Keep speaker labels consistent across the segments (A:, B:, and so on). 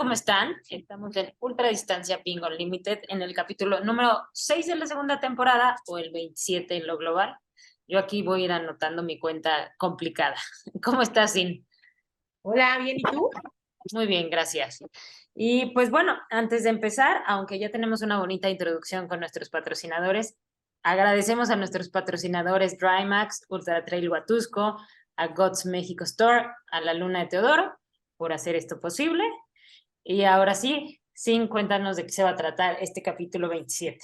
A: ¿cómo están? Estamos en Ultra Distancia Ping Unlimited en el capítulo número 6 de la segunda temporada o el 27 en lo global. Yo aquí voy a ir anotando mi cuenta complicada. ¿Cómo estás, Sin?
B: Hola, bien, ¿y tú?
A: Muy bien, gracias. Y pues bueno, antes de empezar, aunque ya tenemos una bonita introducción con nuestros patrocinadores, agradecemos a nuestros patrocinadores Drymax, Ultra Trail Huatusco, a Gods México Store, a la Luna de Teodoro por hacer esto posible. Y ahora sí, Sin, cuéntanos de qué se va a tratar este capítulo 27.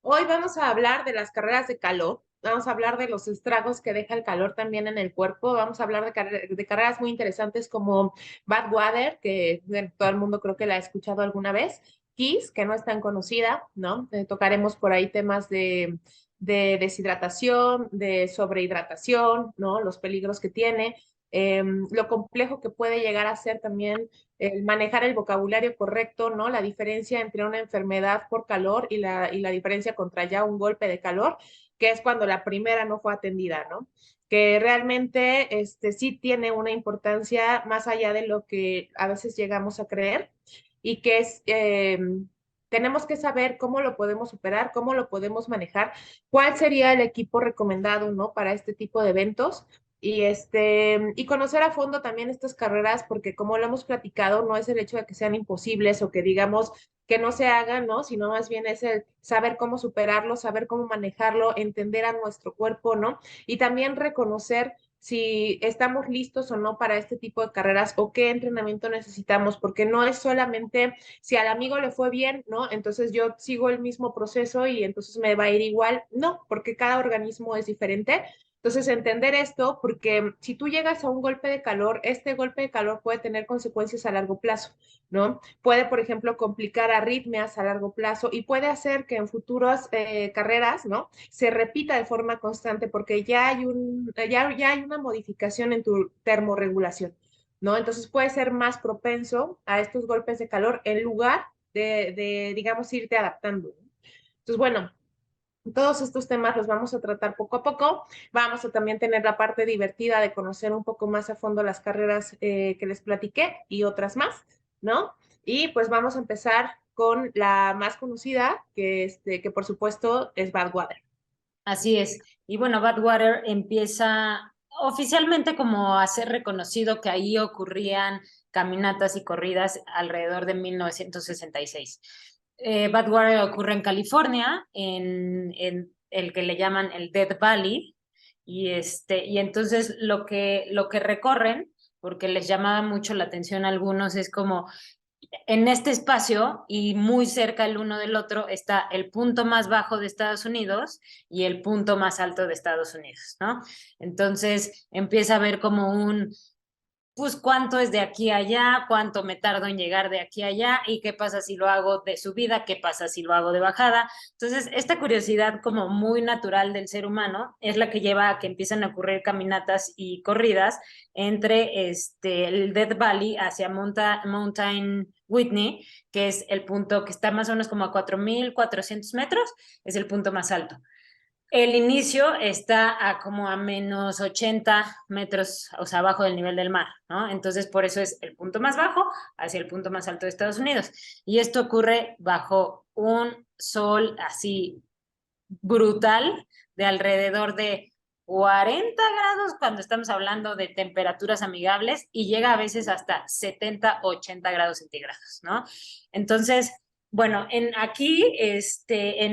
B: Hoy vamos a hablar de las carreras de calor, vamos a hablar de los estragos que deja el calor también en el cuerpo, vamos a hablar de carreras muy interesantes como Badwater, que bueno, todo el mundo creo que la ha escuchado alguna vez, Kiss, que no es tan conocida, ¿no? Tocaremos por ahí temas de deshidratación, de sobrehidratación, ¿no? Los peligros que tiene, lo complejo que puede llegar a ser también el manejar el vocabulario correcto, ¿no? La diferencia entre una enfermedad por calor y la diferencia contra ya un golpe de calor, que es cuando la primera no fue atendida, ¿no? Que realmente sí tiene una importancia más allá de lo que a veces llegamos a creer y que tenemos que saber cómo lo podemos superar, cómo lo podemos manejar, cuál sería el equipo recomendado, ¿no? Para este tipo de eventos y conocer a fondo también estas carreras, porque como lo hemos platicado, no es el hecho de que sean imposibles o que digamos que no se hagan, ¿no? Sino más bien es el saber cómo superarlo, saber cómo manejarlo, entender a nuestro cuerpo, ¿no? Y también reconocer si estamos listos o no para este tipo de carreras o qué entrenamiento necesitamos, porque no es solamente si al amigo le fue bien, ¿no? Entonces yo sigo el mismo proceso y entonces me va a ir igual, no, porque cada organismo es diferente. Entonces, entender esto, porque si tú llegas a un golpe de calor, este golpe de calor puede tener consecuencias a largo plazo, ¿no? Puede, por ejemplo, complicar arritmias a largo plazo y puede hacer que en futuras carreras, ¿no? Se repita de forma constante porque ya hay una modificación en tu termorregulación, ¿no? Entonces puede ser más propenso a estos golpes de calor en lugar digamos, irte adaptando, ¿no? Entonces, bueno, todos estos temas los vamos a tratar poco a poco. Vamos a también tener la parte divertida de conocer un poco más a fondo las carreras que les platiqué y otras más, ¿no? Y pues vamos a empezar con la más conocida, que por supuesto es Badwater.
A: Así es. Y bueno, Badwater empieza oficialmente como a ser reconocido que ahí ocurrían caminatas y corridas alrededor de 1966. Badwater ocurre en California, en el que le llaman el Death Valley, y entonces lo que recorren, porque les llamaba mucho la atención a algunos, es como en este espacio y muy cerca el uno del otro está el punto más bajo de Estados Unidos y el punto más alto de Estados Unidos, ¿no? Entonces empieza a ver como pues cuánto es de aquí a allá, cuánto me tardo en llegar de aquí a allá y qué pasa si lo hago de subida, qué pasa si lo hago de bajada. Entonces, esta curiosidad como muy natural del ser humano es la que lleva a que empiezan a ocurrir caminatas y corridas entre el Death Valley hacia Mountain Whitney, que es el punto que está más o menos como a 4.400 metros, es el punto más alto. El inicio está a como a menos 80 metros, o sea, abajo del nivel del mar, ¿no? Entonces, por eso es el punto más bajo hacia el punto más alto de Estados Unidos. Y esto ocurre bajo un sol así brutal de alrededor de 40 grados cuando estamos hablando de temperaturas amigables y llega a veces hasta 70, 80 grados centígrados, ¿no? Entonces, bueno, en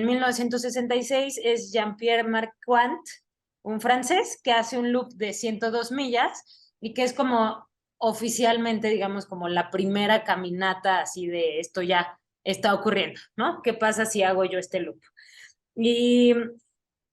A: 1966 es Jean-Pierre Marquand, un francés que hace un loop de 102 millas y que es como oficialmente, digamos, como la primera caminata así de esto ya está ocurriendo, ¿no? ¿Qué pasa si hago yo este loop? Y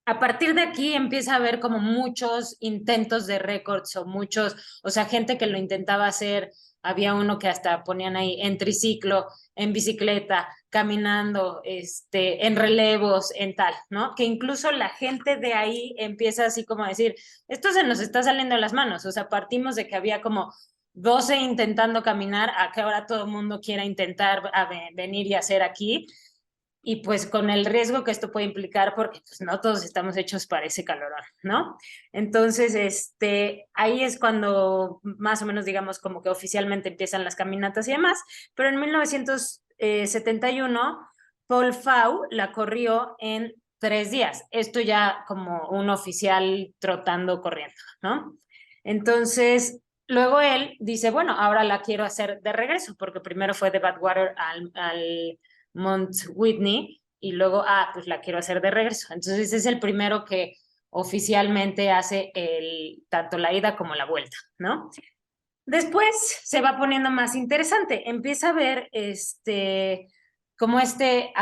A: a partir de aquí empieza a haber como muchos intentos de récords o sea, gente que lo intentaba hacer. Había uno que hasta ponían ahí en triciclo, en bicicleta, caminando, en relevos, en tal, ¿no? Que incluso la gente de ahí empieza así como a decir, esto se nos está saliendo de las manos. O sea, partimos de que había como 12 intentando caminar, a que ahora todo el mundo quiera intentar venir y hacer aquí. y pues con el riesgo que esto puede implicar, porque pues no todos estamos hechos para ese calorón, ¿no? Entonces, ahí es cuando más o menos, digamos, como que oficialmente empiezan las caminatas y demás, pero en 1971, Paul Fau la corrió en 3 días. Esto ya como un oficial trotando, corriendo, ¿no? Entonces, luego él dice, bueno, ahora la quiero hacer de regreso, porque primero fue de Badwater al Mount Whitney y luego, pues la quiero hacer de regreso. Entonces es el primero que oficialmente hace tanto la ida como la vuelta, ¿no? Después se va poniendo más interesante, empieza a ver como a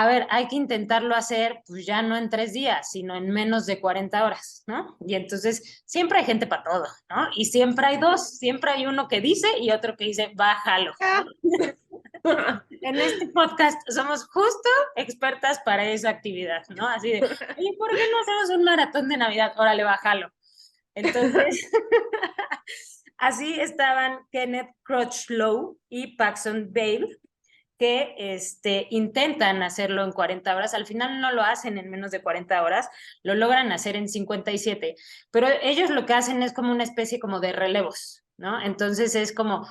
A: ver, hay que intentarlo hacer, pues ya no en 3 días, sino en menos de 40 horas, ¿no? Y entonces siempre hay gente para todo, ¿no? Y siempre hay dos, siempre hay uno que dice y otro que dice, bájalo, ¿no? En este podcast somos justo expertas para esa actividad, ¿no? Así de, oye, ¿por qué no hacemos un maratón de Navidad? Órale, bájalo. Entonces, así estaban Kenneth Crutchlow y Paxton Bale, que intentan hacerlo en 40 horas. Al final no lo hacen en menos de 40 horas, lo logran hacer en 57. Pero ellos lo que hacen es como una especie como de relevos, ¿no? Entonces es como,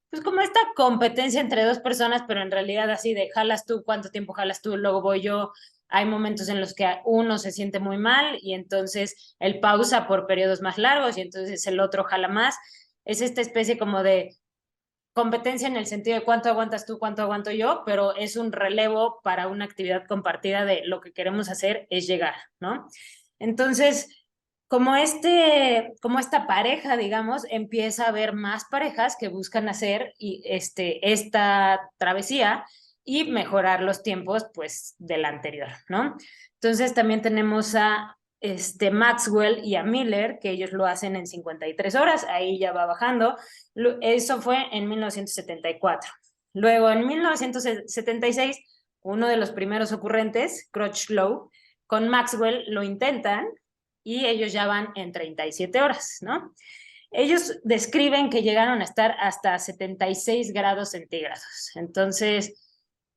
A: pues como esta competencia entre dos personas, pero en realidad así de jalas tú, cuánto tiempo jalas tú, luego voy yo. Hay momentos en los que uno se siente muy mal y entonces él pausa por periodos más largos y entonces el otro jala más. Es esta especie como de competencia en el sentido de cuánto aguantas tú, cuánto aguanto yo, pero es un relevo para una actividad compartida de lo que queremos hacer es llegar, ¿no? Entonces, como esta pareja, digamos, empieza a haber más parejas que buscan hacer esta travesía y mejorar los tiempos, pues, del anterior, ¿no? Entonces, también tenemos a Maxwell y a Miller, que ellos lo hacen en 53 horas, ahí ya va bajando. Eso fue en 1974. Luego, en 1976, uno de los primeros ocurrentes, Crutchlow, con Maxwell lo intentan y ellos ya van en 37 horas, ¿no? Ellos describen que llegaron a estar hasta 76 grados centígrados. Entonces,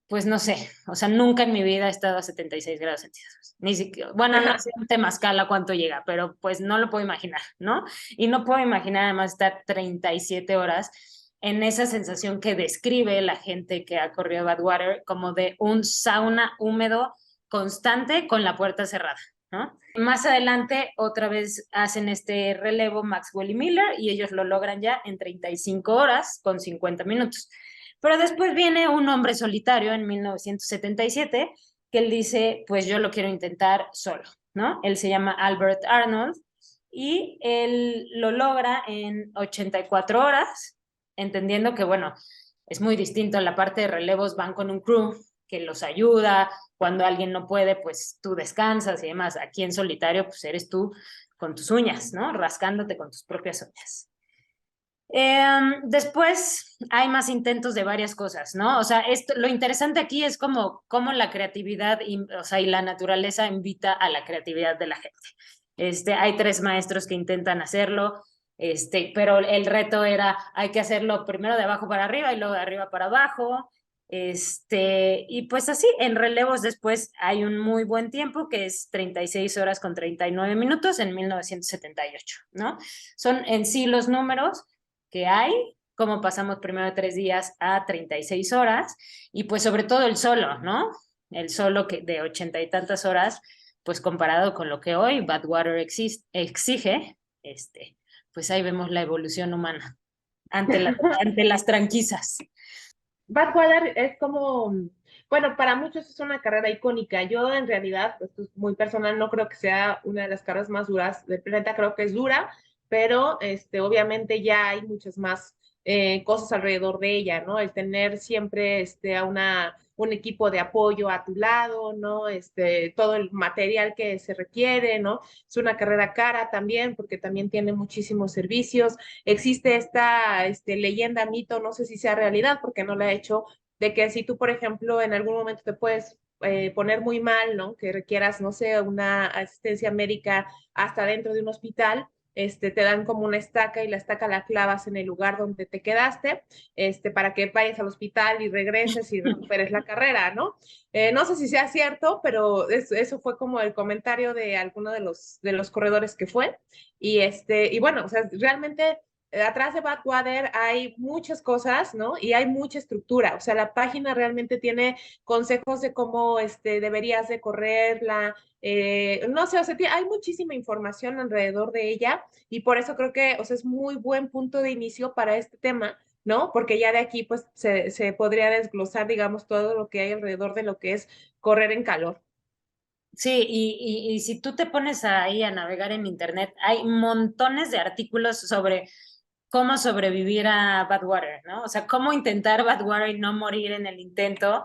A: pues no sé, o sea, nunca en mi vida he estado a 76 grados centígrados. Ni siquiera, bueno, no sé en Temazcal cuánto llega, pero pues no lo puedo imaginar, ¿no? Y no puedo imaginar además estar 37 horas en esa sensación que describe la gente que ha corrido Badwater como de un sauna húmedo constante con la puerta cerrada, ¿no? Más adelante otra vez hacen este relevo Maxwell y Miller y ellos lo logran ya en 35 horas con 50 minutos. Pero después viene un hombre solitario en 1977 que él dice, pues yo lo quiero intentar solo, ¿no? Él se llama Albert Arnold y él lo logra en 84 horas, entendiendo que, bueno, es muy distinto. La parte de relevos van con un crew que los ayuda. Cuando alguien no puede, pues tú descansas y demás. Aquí en solitario, pues eres tú con tus uñas, ¿no? Rascándote con tus propias uñas. Después hay más intentos de varias cosas, ¿no? O sea, lo interesante aquí es cómo la creatividad o sea, y la naturaleza invita a la creatividad de la gente. Hay 3 maestros que intentan hacerlo, pero el reto era, hay que hacerlo primero de abajo para arriba y luego de arriba para abajo. Y pues así, en relevos después hay un muy buen tiempo que es 36 horas con 39 minutos en 1978, ¿no? Son en sí los números que hay, cómo pasamos primero de 3 días a 36 horas, y pues sobre todo el solo, ¿no? El solo que de 80 y tantas horas, pues comparado con lo que hoy Badwater exige, pues ahí vemos la evolución humana ante las tranquisas.
B: Badwater es como, bueno, para muchos es una carrera icónica. Yo en realidad, esto es muy personal, no creo que sea una de las carreras más duras del planeta, creo que es dura, pero obviamente ya hay muchas más cosas alrededor de ella, ¿no? El tener siempre un equipo de apoyo a tu lado, ¿no? Todo el material que se requiere, ¿no? Es una carrera cara también, porque también tiene muchísimos servicios. Existe esta leyenda, mito, no sé si sea realidad porque no la he hecho, de que si tú, por ejemplo, en algún momento te puedes poner muy mal, ¿no? Que requieras, no sé, una asistencia médica hasta dentro de un hospital, te dan como una estaca y la estaca la clavas en el lugar donde te quedaste, para que vayas al hospital y regreses y recuperes la carrera, ¿no? No sé si sea cierto, pero eso fue como el comentario de alguno de los corredores que fue. Y bueno, o sea, realmente atrás de Badwater hay muchas cosas, ¿no? Y hay mucha estructura. O sea, la página realmente tiene consejos de cómo deberías de correrla. No sé, o sea, hay muchísima información alrededor de ella y por eso creo que, o sea, es muy buen punto de inicio para este tema, ¿no? Porque ya de aquí, pues, se podría desglosar, digamos, todo lo que hay alrededor de lo que es correr en calor.
A: Sí, y si tú te pones ahí a navegar en internet, hay montones de artículos sobre cómo sobrevivir a Badwater, ¿no? O sea, cómo intentar Badwater y no morir en el intento.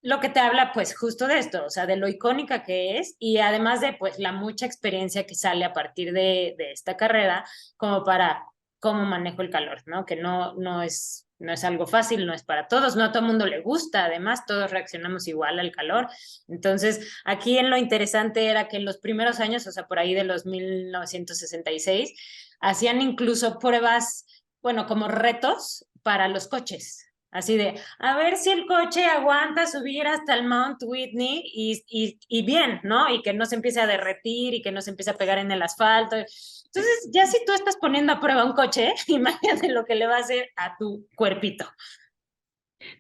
A: Lo que te habla, pues, justo de esto, o sea, de lo icónica que es y además de, pues, la mucha experiencia que sale a partir de esta carrera, como para cómo manejo el calor, ¿no? Que no es algo fácil, no es para todos, no a todo el mundo le gusta, además, todos reaccionamos igual al calor. Entonces, aquí en lo interesante era que en los primeros años, o sea, por ahí de los 1966, hacían incluso pruebas, bueno, como retos para los coches. Así de, a ver si el coche aguanta subir hasta el Mount Whitney y bien, ¿no? Y que no se empiece a derretir y que no se empiece a pegar en el asfalto. Entonces, ya si tú estás poniendo a prueba un coche, imagínate lo que le va a hacer a tu cuerpito.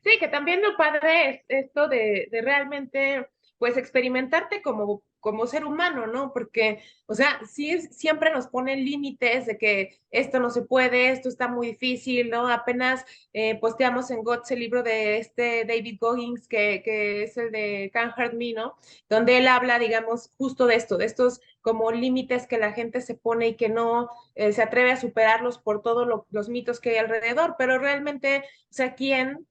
B: Sí, que también lo padre es esto de realmente, pues, experimentarte como ser humano, ¿no? Porque, o sea, sí, siempre nos ponen límites de que esto no se puede, esto está muy difícil, ¿no? Apenas posteamos en GOTS el libro de David Goggins, que es el de Can't Hurt Me, ¿no? Donde él habla, digamos, justo de esto, de estos como límites que la gente se pone y que no se atreve a superarlos por todos los mitos que hay alrededor, pero realmente, o sea, ¿quién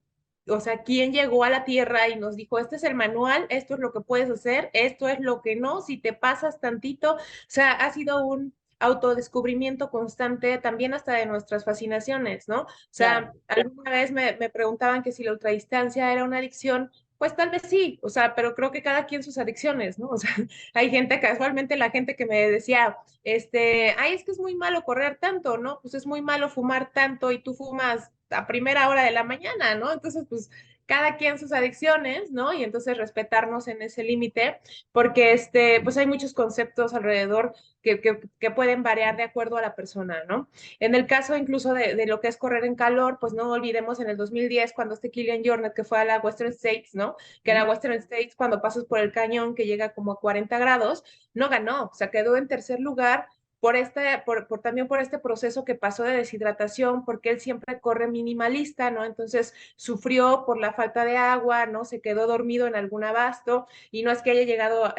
B: llegó a la Tierra y nos dijo, este es el manual, esto es lo que puedes hacer, esto es lo que no, si te pasas tantito? O sea, ha sido un autodescubrimiento constante también hasta de nuestras fascinaciones, ¿no? O
A: Claro.
B: sea, alguna vez me preguntaban que si la ultradistancia era una adicción. Pues tal vez sí, o sea, pero creo que cada quien sus adicciones, ¿no? O sea, hay gente, casualmente la gente que me decía, ay, es que es muy malo correr tanto, ¿no? Pues es muy malo fumar tanto y tú fumas a primera hora de la mañana, ¿no? Entonces, pues cada quien sus adicciones, ¿no? Y entonces respetarnos en ese límite, porque pues hay muchos conceptos alrededor que pueden variar de acuerdo a la persona, ¿no? En el caso incluso de lo que es correr en calor, pues no olvidemos en el 2010 cuando Kilian Jornet que fue a la Western States, ¿no? Que la Western States cuando pasas por el cañón que llega como a 40 grados, no ganó, o sea, quedó en tercer lugar también por este proceso que pasó de deshidratación, porque él siempre corre minimalista, ¿no? Entonces sufrió por la falta de agua, ¿no? Se quedó dormido en algún abasto y no es que haya llegado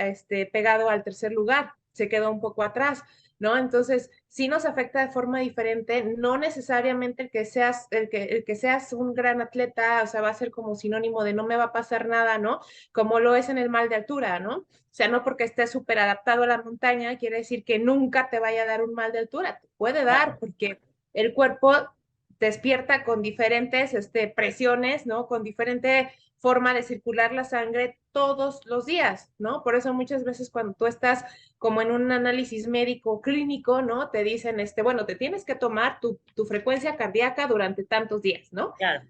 B: pegado al tercer lugar, se quedó un poco atrás, ¿no? Entonces, sí nos afecta de forma diferente, no necesariamente el que seas un gran atleta, o sea, va a ser como sinónimo de no me va a pasar nada, ¿no? Como lo es en el mal de altura, ¿no? O sea, no porque estés súper adaptado a la montaña quiere decir que nunca te vaya a dar un mal de altura. Te puede dar porque el cuerpo despierta con diferentes presiones, ¿no? Con diferente forma de circular la sangre todos los días, ¿no? Por eso muchas veces cuando tú estás como en un análisis médico clínico, ¿no? Te dicen, bueno, te tienes que tomar tu frecuencia cardíaca durante tantos días, ¿no?
A: Claro.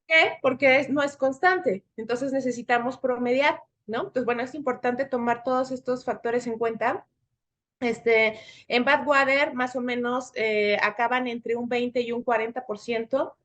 B: ¿Qué? Porque no es constante. Entonces necesitamos promediar, ¿no? Entonces, bueno, es importante tomar todos estos factores en cuenta. En Badwater, más o menos, acaban entre un 20 y un 40%,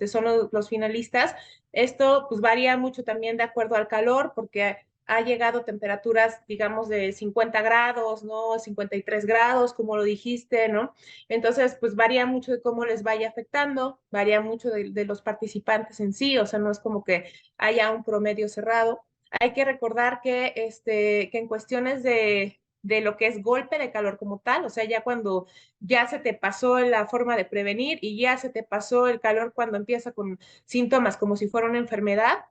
B: son los finalistas. Esto, pues, varía mucho también de acuerdo al calor, porque ha llegado a temperaturas, digamos, de 50 grados, ¿no? 53 grados, como lo dijiste, ¿no? Entonces, pues, varía mucho de cómo les vaya afectando, varía mucho de los participantes en sí, o sea, no es como que haya un promedio cerrado. Hay que recordar que en cuestiones de lo que es golpe de calor como tal, o sea, ya cuando ya se te pasó la forma de prevenir y ya se te pasó el calor cuando empieza con síntomas como si fuera una enfermedad,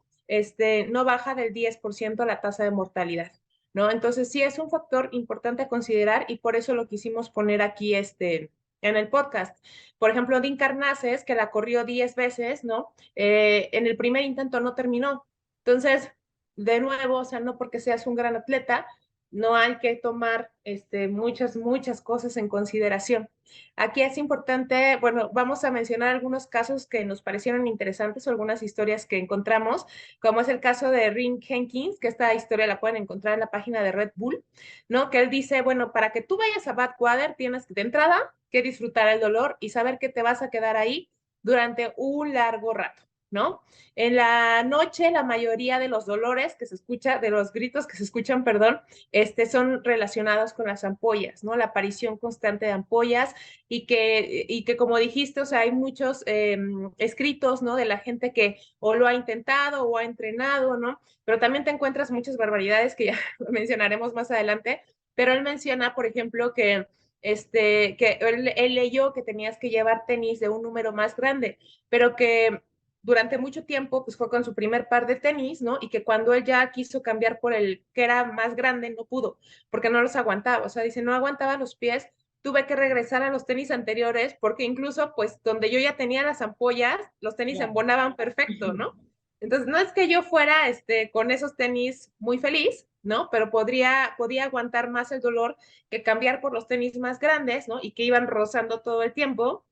B: no baja del 10% la tasa de mortalidad, ¿no? Entonces sí es un factor importante a considerar y por eso lo quisimos poner aquí en el podcast. Por ejemplo, Dean Carnaces, que la corrió 10 veces, ¿no? En el primer intento no terminó. Entonces, de nuevo, o sea, no porque seas un gran atleta, no hay que tomar muchas cosas en consideración. Aquí es importante, bueno, vamos a mencionar algunos casos que nos parecieron interesantes o algunas historias que encontramos, como es el caso de Ring Jenkins, que esta historia la pueden encontrar en la página de Red Bull, ¿no? Que él dice, bueno, para que tú vayas a Badwater tienes de entrada que disfrutar el dolor y saber que te vas a quedar ahí durante un largo rato, ¿no? En la noche, la mayoría de los dolores que se escucha, de los gritos que se escuchan, perdón, son relacionados con las ampollas, ¿no? La aparición constante de ampollas y que como dijiste, o sea, hay muchos escritos, ¿no? De la gente que o lo ha intentado o ha entrenado, ¿no? Pero también te encuentras muchas barbaridades que ya mencionaremos más adelante, pero él menciona, por ejemplo, que él leyó que tenías que llevar tenis de un número más grande, pero que durante mucho tiempo, pues fue con su primer par de tenis, ¿no? Y que cuando él ya quiso cambiar por el que era más grande, no pudo, porque no los aguantaba. O sea, dice, no aguantaba los pies, tuve que regresar a los tenis anteriores, porque incluso, pues, donde yo ya tenía las ampollas, los tenis se
A: Ya.
B: embonaban perfecto, ¿no? Entonces, no es que yo fuera, con esos tenis muy feliz, ¿no? Pero podía aguantar más el dolor que cambiar por los tenis más grandes, ¿no? Y que iban rozando todo el tiempo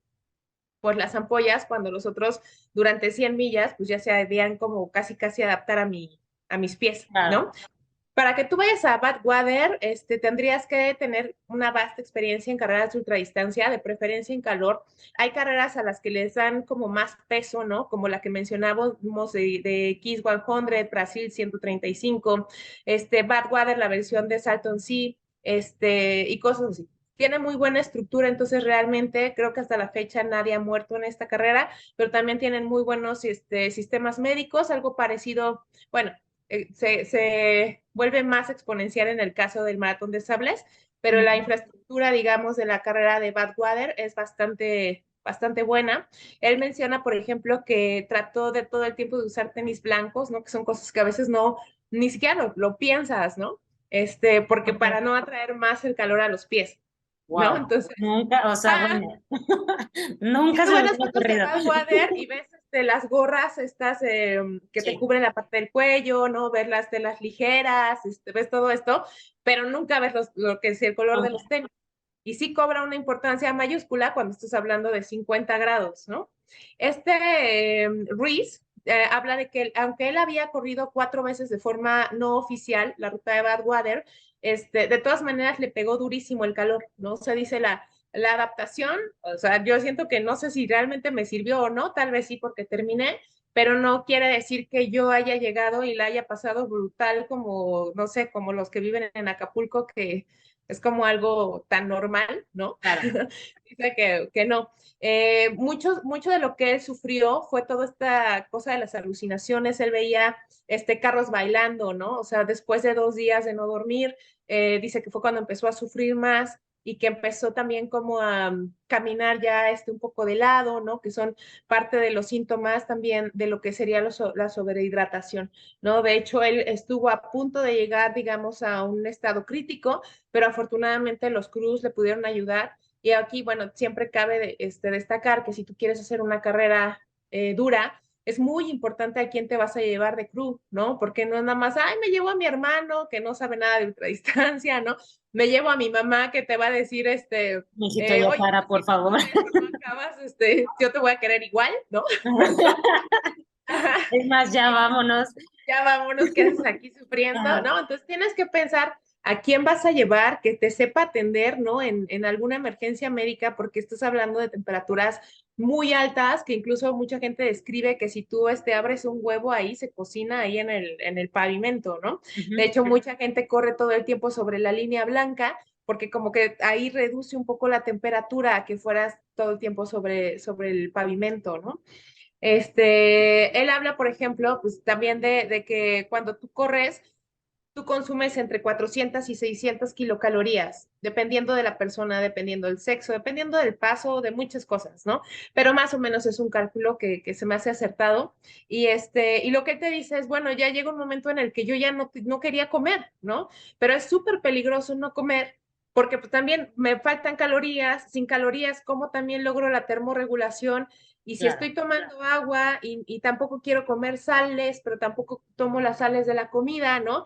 B: por las ampollas, cuando los otros durante 100 millas, pues ya se habían como casi casi adaptar a mis pies,
A: Claro.
B: ¿no? Para que tú vayas a Badwater, tendrías que tener una vasta experiencia en carreras de ultradistancia, de preferencia en calor. Hay carreras a las que les dan como más peso, ¿no? Como la que mencionábamos de Kiss 100, Brasil 135, Badwater, la versión de Salton Sea, y cosas así. Tiene muy buena estructura, entonces realmente creo que hasta la fecha nadie ha muerto en esta carrera, pero también tienen muy buenos sistemas médicos, algo parecido, bueno, se vuelve más exponencial en el caso del maratón de sables, pero la
A: Ujú.
B: infraestructura, digamos, de la carrera de Badwater es bastante buena. Él menciona, por ejemplo, que trató de todo el tiempo de usar tenis blancos, ¿no? Que son cosas que a veces no, ni siquiera lo piensas, ¿no? Porque
A: Ok.
B: para no atraer más el calor a los pies, ¿no?
A: Wow.
B: Entonces,
A: Nunca, o sea,
B: ah,
A: bueno,
B: si
A: nunca
B: tú
A: se me
B: ves las
A: hubiera
B: fotos de
A: ocurrido.
B: Badwater y ves las gorras estas que te
A: Sí.
B: cubren la parte del cuello, ¿no? Ver las telas ligeras, ves todo esto, pero nunca ves lo que es el color de los
A: Ok.
B: tenis. Y sí cobra una importancia mayúscula cuando estás hablando de 50 grados, ¿no? Reese habla de que aunque él había corrido 4 veces de forma no oficial la ruta de Badwater, de todas maneras le pegó durísimo el calor, ¿no? O sea, dice la adaptación, o sea, yo siento que no sé si realmente me sirvió o no, tal vez sí porque terminé, pero no quiere decir que yo haya llegado y la haya pasado brutal como, no sé, como los que viven en Acapulco, que es como algo tan normal, ¿no?
A: Claro.
B: Dice que no. Mucho de lo que él sufrió fue toda esta cosa de las alucinaciones. Él veía carros bailando, ¿no? O sea, después de 2 días de no dormir, dice que fue cuando empezó a sufrir más y que empezó también como a caminar ya un poco de lado, ¿no? Que son parte de los síntomas también de lo que sería la sobrehidratación, ¿no? De hecho, él estuvo a punto de llegar, digamos, a un estado crítico, pero afortunadamente los crews le pudieron ayudar. Y aquí, bueno, siempre cabe destacar que si tú quieres hacer una carrera dura, es muy importante a quién te vas a llevar de crew, ¿no? Porque no es nada más, ay, me llevo a mi hermano que no sabe nada de ultradistancia, ¿no? Me llevo a mi mamá que te va a decir,
A: Mijito, ya
B: oye,
A: para,
B: pues
A: por
B: si tú
A: favor.
B: con esto no acabas, yo te voy a querer igual, ¿no?
A: Es más, ya vámonos.
B: Ya vámonos, ¿qué haces aquí sufriendo?
A: Ajá.
B: ¿No? Entonces tienes que pensar a quién vas a llevar que te sepa atender, ¿no? En alguna emergencia médica, porque estás hablando de temperaturas muy altas, que incluso mucha gente describe que si tú abres un huevo ahí, se cocina ahí en el pavimento, ¿no? De
A: Ujú.
B: hecho, mucha gente corre todo el tiempo sobre la línea blanca, porque como que ahí reduce un poco la temperatura a que fueras todo el tiempo sobre el pavimento, ¿no? Él habla, por ejemplo, pues también de que cuando tú corres, tú consumes entre 400 y 600 kilocalorías, dependiendo de la persona, dependiendo del sexo, dependiendo del paso, de muchas cosas, ¿no? Pero más o menos es un cálculo que se me hace acertado. Y lo que él te dice es, bueno, ya llega un momento en el que yo ya no quería comer, ¿no? Pero es súper peligroso no comer porque pues, también me faltan calorías, sin calorías, ¿cómo también logro la termorregulación? Y si
A: Claro.
B: estoy tomando agua y tampoco quiero comer sales, pero tampoco tomo las sales de la comida, ¿no?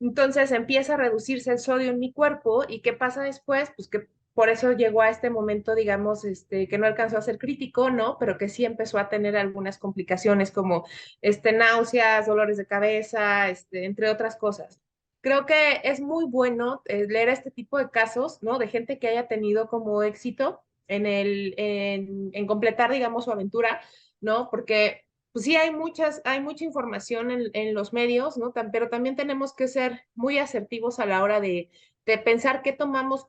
B: Entonces empieza a reducirse el sodio en mi cuerpo y ¿qué pasa después? Pues que por eso llegó a este momento, digamos, que no alcanzó a ser crítico, ¿no? Pero que sí empezó a tener algunas complicaciones como náuseas, dolores de cabeza, entre otras cosas. Creo que es muy bueno leer este tipo de casos, ¿no? De gente que haya tenido como éxito en completar, digamos, su aventura, ¿no? Porque pues sí hay mucha información en los medios, ¿no? Pero también tenemos que ser muy asertivos a la hora de pensar qué tomamos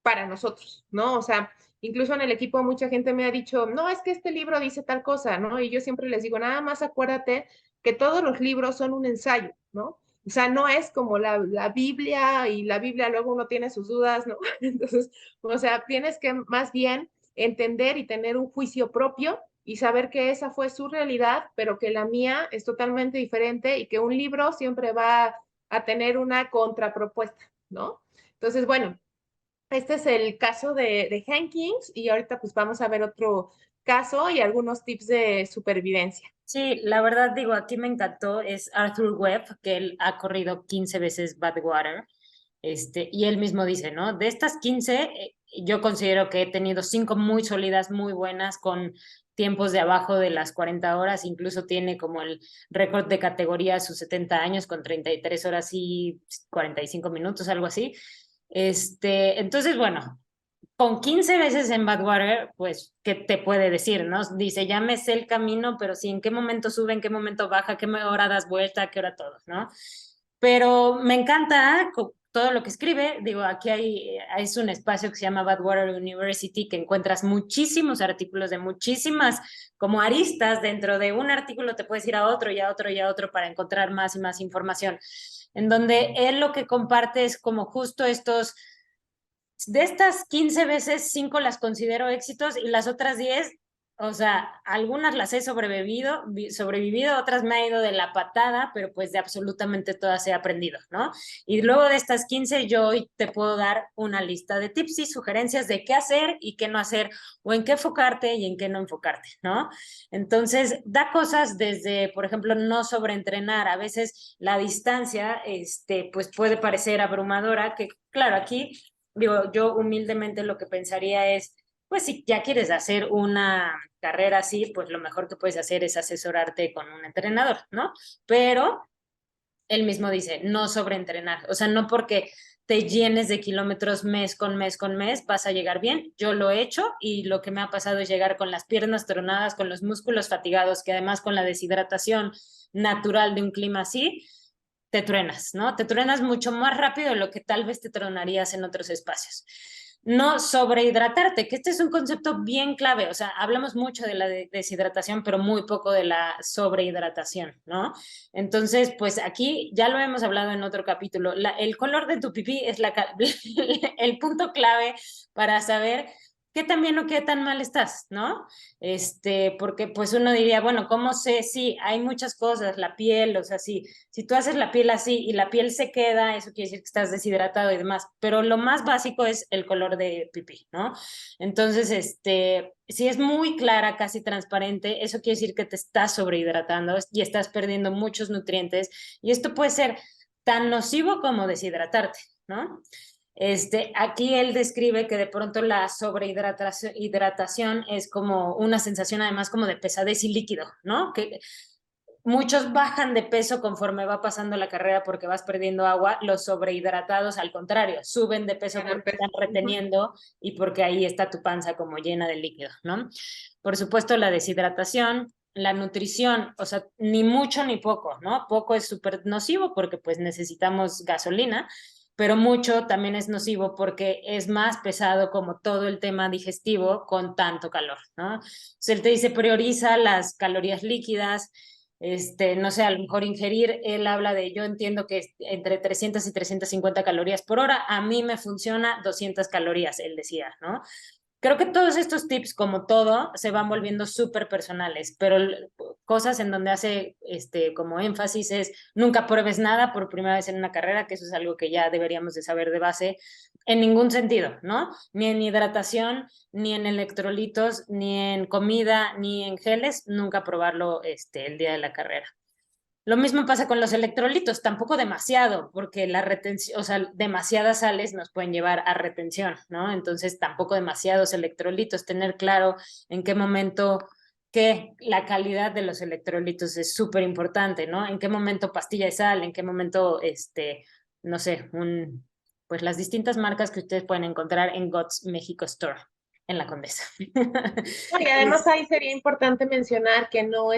B: para nosotros, ¿no? O sea, incluso en el equipo mucha gente me ha dicho, no, es que este libro dice tal cosa, ¿no? Y yo siempre les digo, nada más acuérdate que todos los libros son un ensayo, ¿no? O sea, no es como la Biblia y la Biblia luego uno tiene sus dudas, ¿no? Entonces, o sea, tienes que más bien entender y tener un juicio propio y saber que esa fue su realidad, pero que la mía es totalmente diferente y que un libro siempre va a tener una contrapropuesta, ¿no? Entonces, bueno, este es el caso de Hankins y ahorita pues vamos a ver otro caso y algunos tips de supervivencia.
A: Sí, la verdad digo, aquí me encantó, es Arthur Webb, que él ha corrido 15 veces Badwater, y él mismo dice, ¿no? De estas 15, yo considero que he tenido 5 muy sólidas, muy buenas, con tiempos de abajo de las 40 horas, incluso tiene como el récord de categoría a sus 70 años con 33 horas y 45 minutos, algo así. Entonces, bueno, con 15 veces en Badwater, pues, ¿qué te puede decir, no? Dice, ya me sé el camino, pero sí, en qué momento sube, en qué momento baja, qué hora das vuelta, qué hora todo, ¿no? Pero me encanta todo lo que escribe. Digo, aquí es un espacio que se llama Badwater University, que encuentras muchísimos artículos de muchísimas como aristas. Dentro de un artículo te puedes ir a otro y a otro y a otro para encontrar más y más información, en donde él lo que comparte es como justo estos de estas 15 veces, 5 las considero éxitos y las otras 10, o sea, algunas las he sobrevivido, otras me ha ido de la patada, pero pues de absolutamente todas he aprendido, ¿no? Y luego de estas 15, yo hoy te puedo dar una lista de tips y sugerencias de qué hacer y qué no hacer, o en qué enfocarte y en qué no enfocarte, ¿no? Entonces, da cosas desde, por ejemplo, no sobreentrenar. A veces la distancia, pues puede parecer abrumadora, que claro, aquí digo, yo humildemente lo que pensaría es, pues si ya quieres hacer una carrera así, pues lo mejor que puedes hacer es asesorarte con un entrenador, ¿no? Pero él mismo dice, no sobreentrenar, o sea, no porque te llenes de kilómetros mes con mes con mes, vas a llegar bien. Yo lo he hecho y lo que me ha pasado es llegar con las piernas tronadas, con los músculos fatigados, que además con la deshidratación natural de un clima así, te truenas, ¿no? Te truenas mucho más rápido de lo que tal vez te tronarías en otros espacios. No sobrehidratarte, que este es un concepto bien clave, o sea, hablamos mucho de la deshidratación, pero muy poco de la sobrehidratación, ¿no? Entonces, pues aquí ya lo hemos hablado en otro capítulo, el color de tu pipí es el punto clave para saber qué tan bien o qué tan mal estás, ¿no? Porque pues uno diría, bueno, ¿cómo sé? Sí, hay muchas cosas, la piel, o sea, sí, si tú haces la piel así y la piel se queda, eso quiere decir que estás deshidratado y demás, pero lo más básico es el color de pipí, ¿no? Entonces, si es muy clara, casi transparente, eso quiere decir que te estás sobrehidratando y estás perdiendo muchos nutrientes y esto puede ser tan nocivo como deshidratarte, ¿no? Aquí él describe que de pronto la sobrehidratación es como una sensación además como de pesadez y líquido, ¿no? Que muchos bajan de peso conforme va pasando la carrera porque vas perdiendo agua, los sobrehidratados al contrario, suben de peso porque están reteniendo y porque ahí está tu panza como llena de líquido, ¿no? Por supuesto, la deshidratación, la nutrición, o sea, ni mucho ni poco, ¿no? Poco es súper nocivo porque pues necesitamos gasolina, pero mucho también es nocivo porque es más pesado como todo el tema digestivo con tanto calor, ¿no? Entonces él te dice prioriza las calorías líquidas, no sé, a lo mejor ingerir, él habla de, yo entiendo que entre 300 y 350 calorías por hora, a mí me funciona 200 calorías, él decía, ¿no? Creo que todos estos tips, como todo, se van volviendo súper personales, pero cosas en donde hace como énfasis es nunca pruebes nada por primera vez en una carrera, que eso es algo que ya deberíamos de saber de base, en ningún sentido, ¿no? Ni en hidratación, ni en electrolitos, ni en comida, ni en geles, nunca probarlo el día de la carrera. Lo mismo pasa con los electrolitos, tampoco demasiado, porque la retención, o sea, demasiadas sales nos pueden llevar a retención, ¿no? Entonces, tampoco demasiados electrolitos, tener claro en qué momento, que la calidad de los electrolitos es súper importante, ¿no? En qué momento pastilla de sal, en qué momento, no sé, pues las distintas marcas que ustedes pueden encontrar en Gots México Store, en La Condesa.
B: No, y además ahí sería importante mencionar que no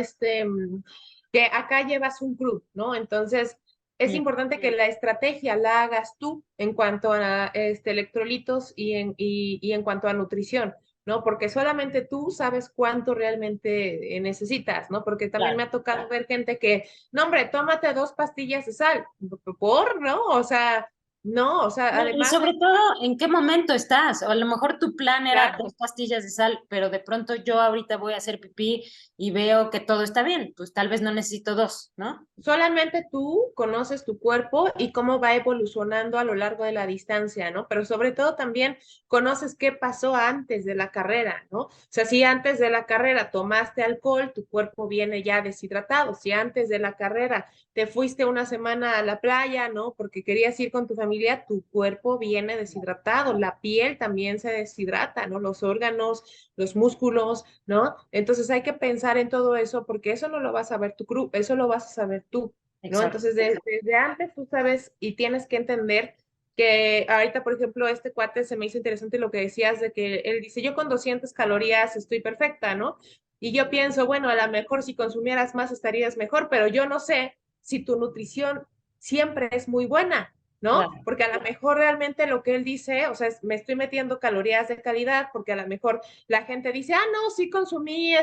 B: que acá llevas un club, ¿no? Entonces, es importante que la estrategia la hagas tú en cuanto a electrolitos y en cuanto a nutrición, ¿no? Porque solamente tú sabes cuánto realmente necesitas, ¿no? Porque también me
A: Claro.
B: ha tocado ver gente que, no, hombre, tómate 2 pastillas de sal, ¿no? O sea,
A: Y
B: además
A: sobre
B: hay...
A: todo, ¿en qué momento estás? O a lo mejor tu plan era
B: Claro.
A: 2 pastillas de sal, pero de pronto yo ahorita voy a hacer pipí y veo que todo está bien, pues tal vez no necesito dos, ¿no?
B: Solamente tú conoces tu cuerpo y cómo va evolucionando a lo largo de la distancia, ¿no? Pero sobre todo también conoces qué pasó antes de la carrera, ¿no? O sea, si antes de la carrera tomaste alcohol, tu cuerpo viene ya deshidratado. Si antes de la carrera te fuiste una semana a la playa, ¿no? Porque querías ir con tu familia, tu cuerpo viene deshidratado. La piel también se deshidrata, ¿no? Los órganos, los músculos, ¿no? Entonces hay que pensar en todo eso porque eso no lo vas a ver tu crew, eso lo vas a saber tú, ¿no?
A: Exacto.
B: Entonces desde antes tú sabes y tienes que entender que ahorita, por ejemplo, este cuate se me hizo interesante lo que decías de que él dice, yo con 200 calorías estoy perfecta, ¿no? Y yo pienso, bueno, a lo mejor si consumieras más estarías mejor, pero yo no sé si tu nutrición siempre es muy buena, ¿no?
A: Claro.
B: Porque a lo mejor realmente lo que él dice, o sea, me estoy metiendo calorías de calidad, porque a lo mejor la gente dice, ah, no, sí consumí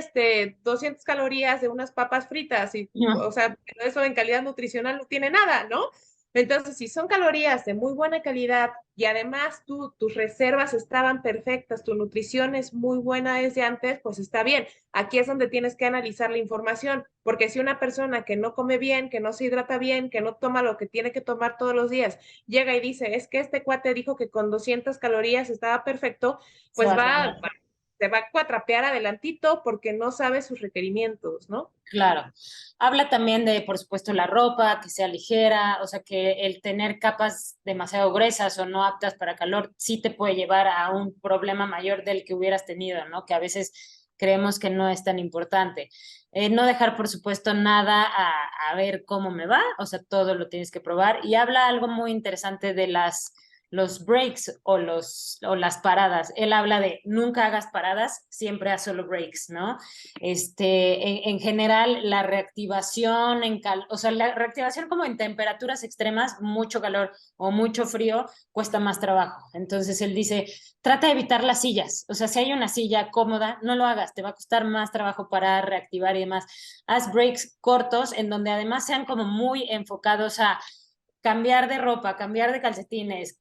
B: 200 calorías de unas papas fritas, y,
A: Ujú.
B: o sea, pero eso en calidad nutricional no tiene nada, ¿no? Entonces, si son calorías de muy buena calidad y además tus reservas estaban perfectas, tu nutrición es muy buena desde antes, pues está bien. Aquí es donde tienes que analizar la información, porque si una persona que no come bien, que no se hidrata bien, que no toma lo que tiene que tomar todos los días, llega y dice, es que este cuate dijo que con 200 calorías estaba perfecto,
A: Se
B: pues
A: va a tardar.
B: te va a cuatrapear adelantito porque no sabe sus requerimientos, ¿no?
A: Claro. Habla también de, por supuesto, la ropa, que sea ligera, o sea, que el tener capas demasiado gruesas o no aptas para calor sí te puede llevar a un problema mayor del que hubieras tenido, ¿no? Que a veces creemos que no es tan importante. No dejar, por supuesto, nada a ver cómo me va, o sea, todo lo tienes que probar. Y habla algo muy interesante de los breaks o las paradas. Él habla de nunca hagas paradas, siempre haz solo breaks, ¿no? En general, la reactivación o sea, la reactivación como en temperaturas extremas, mucho calor o mucho frío, cuesta más trabajo. Entonces él dice, trata de evitar las sillas. O sea, si hay una silla cómoda, no lo hagas, te va a costar más trabajo para reactivar y demás. Haz breaks cortos en donde además sean como muy enfocados a cambiar de ropa, cambiar de calcetines,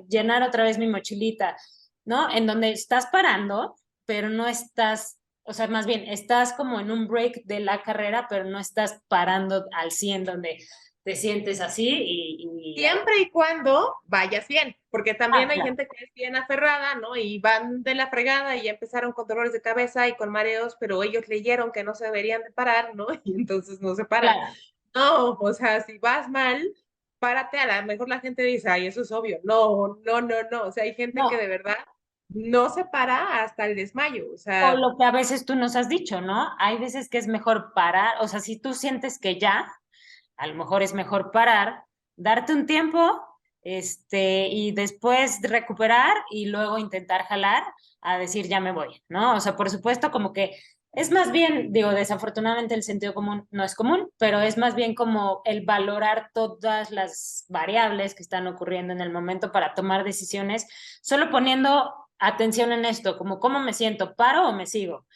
A: llenar otra vez mi mochilita, ¿no? En donde estás parando, pero no estás, o sea, más bien, estás como en un break de la carrera, pero no estás parando al 100 donde te sientes así y
B: Siempre y cuando vayas bien, porque también hay
A: claro,
B: gente que es bien aferrada, ¿no? Y van de la fregada y ya empezaron con dolores de cabeza y con mareos, pero ellos leyeron que no se deberían de parar, ¿no? Y entonces no se paran.
A: claro.
B: No, o sea, si vas mal, párate, a lo mejor la gente dice, ay, eso es obvio. No, no, no, no. O sea, hay gente que
A: No,
B: de verdad no se para hasta el desmayo. O
A: o
B: sea,
A: lo que a veces tú nos has dicho, ¿no? Hay veces que es mejor parar, o sea, si tú sientes que ya, a lo mejor es mejor parar, darte un tiempo, y después recuperar y luego intentar jalar a decir ya me voy, ¿no? O sea, por supuesto, como que es más bien, digo, desafortunadamente el sentido común no es común, pero es más bien como el valorar todas las variables que están ocurriendo en el momento para tomar decisiones, solo poniendo atención en esto, como cómo me siento, paro o me sigo,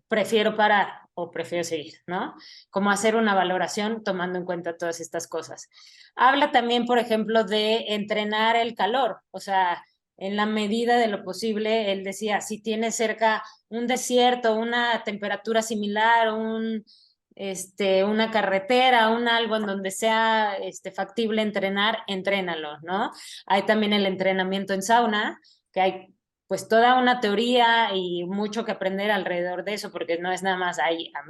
A: prefiero parar o prefiero seguir, ¿no? Como hacer una valoración tomando en cuenta todas estas cosas. Habla también, por ejemplo, de entrenar el calor, o sea, en la medida de lo posible, él decía, si tienes cerca un desierto, una temperatura similar, una carretera, un algo en donde sea factible entrenar, entrénalo, ¿no? Hay también el entrenamiento en sauna, que hay pues toda una teoría y mucho que aprender alrededor de eso, porque no es nada más ahí, a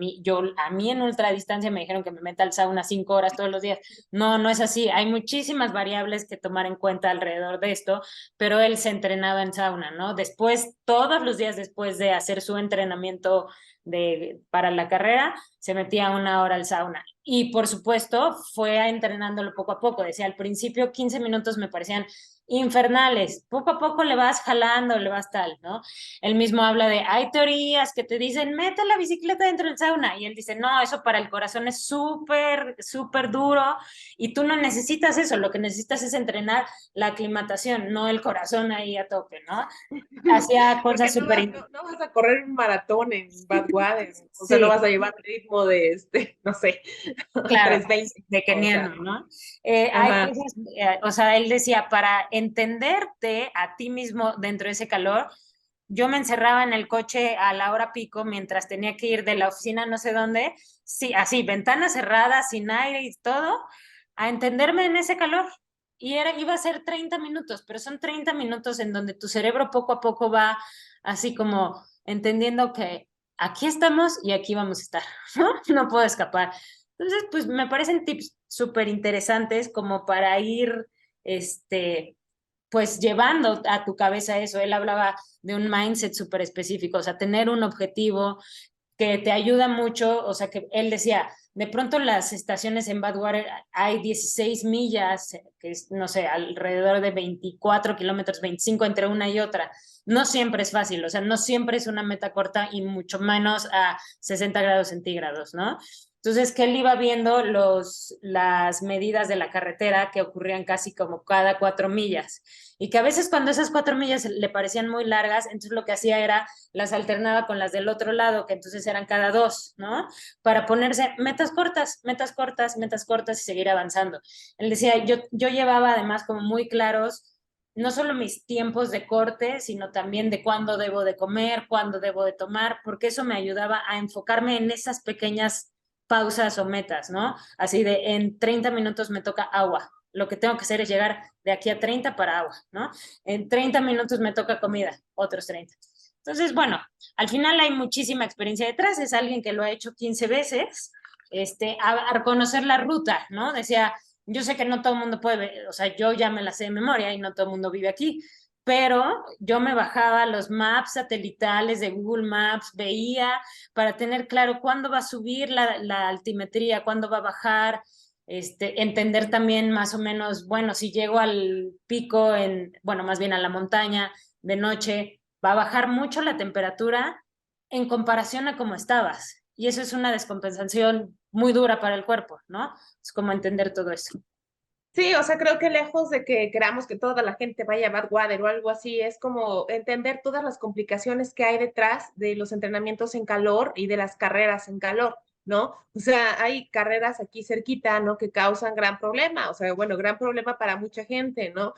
A: mí en ultradistancia me dijeron que me meta al sauna 5 horas todos los días. No, no es así. Hay muchísimas variables que tomar en cuenta alrededor de esto, pero él se entrenaba en sauna, ¿no? Después, todos los días después de hacer su entrenamiento para la carrera, se metía 1 hora al sauna. Y por supuesto, fue entrenándolo poco a poco. Decía, al principio 15 minutos me parecían infernales. Poco a poco le vas jalando, le vas tal, ¿no? Él mismo habla de, hay teorías que te dicen, mete la bicicleta dentro del sauna. Y él dice, no, eso para el corazón es súper, súper duro y tú no necesitas eso. Lo que necesitas es entrenar la aclimatación, no el corazón ahí a tope, ¿no? Hacía
B: Porque
A: cosas súper...
B: no vas a correr un maratón en Badwater, o sea, no
A: Sí,
B: vas a llevar ritmo de, no sé,
A: claro,
B: 3:20,
A: de
B: o sea,
A: keniano, ¿no? Hay
B: ajá.
A: cosas, o sea, él decía, para entenderte a ti mismo dentro de ese calor, yo me encerraba en el coche a la hora pico mientras tenía que ir de la oficina no sé dónde, sí, así, ventana cerrada, sin aire y todo, a entenderme en ese calor. Y iba a ser 30 minutos, pero son 30 minutos en donde tu cerebro poco a poco va así como entendiendo que aquí estamos y aquí vamos a estar, ¿no? No puedo escapar. Entonces, pues me parecen tips súper interesantes como para ir, este, pues llevando a tu cabeza eso. Él hablaba de un mindset súper específico, o sea, tener un objetivo que te ayuda mucho, o sea, que él decía, de pronto las estaciones en Badwater hay 16 millas, que es, no sé, alrededor de 24 kilómetros, 25 entre una y otra. No siempre es fácil, o sea, no siempre es una meta corta y mucho menos a 60 grados centígrados, ¿no? Entonces, que él iba viendo las medidas de la carretera que ocurrían casi como cada 4 millas y que a veces cuando esas 4 millas le parecían muy largas, entonces lo que hacía era las alternaba con las del otro lado, que entonces eran cada 2, ¿no? Para ponerse metas cortas, metas cortas, metas cortas y seguir avanzando. Él decía, yo llevaba además como muy claros no solo mis tiempos de corte, sino también de cuándo debo de comer, cuándo debo de tomar, porque eso me ayudaba a enfocarme en esas pequeñas pausas o metas, ¿no? Así de en 30 minutos me toca agua. Lo que tengo que hacer es llegar de aquí a 30 para agua, ¿no? En 30 minutos me toca comida, otros 30. Entonces, bueno, al final hay muchísima experiencia detrás, es alguien que lo ha hecho 15 veces, a conocer la ruta, ¿no? Decía, yo sé que no todo el mundo puede, o sea, yo ya me la sé de memoria y no todo el mundo vive aquí, pero yo me bajaba los maps satelitales de Google Maps, veía para tener claro cuándo va a subir la altimetría, cuándo va a bajar, entender también más o menos, bueno, si llego al pico bueno, más bien a la montaña de noche, va a bajar mucho la temperatura en comparación a cómo estabas. Y eso es una descompensación muy dura para el cuerpo, ¿no? Es como entender todo eso.
B: Sí, o sea, creo que lejos de que queramos que toda la gente vaya a Badwater o algo así, es como entender todas las complicaciones que hay detrás de los entrenamientos en calor y de las carreras en calor, ¿no? O sea, hay carreras aquí cerquita, ¿no? Que causan gran problema, o sea, bueno, gran problema para mucha gente, ¿no?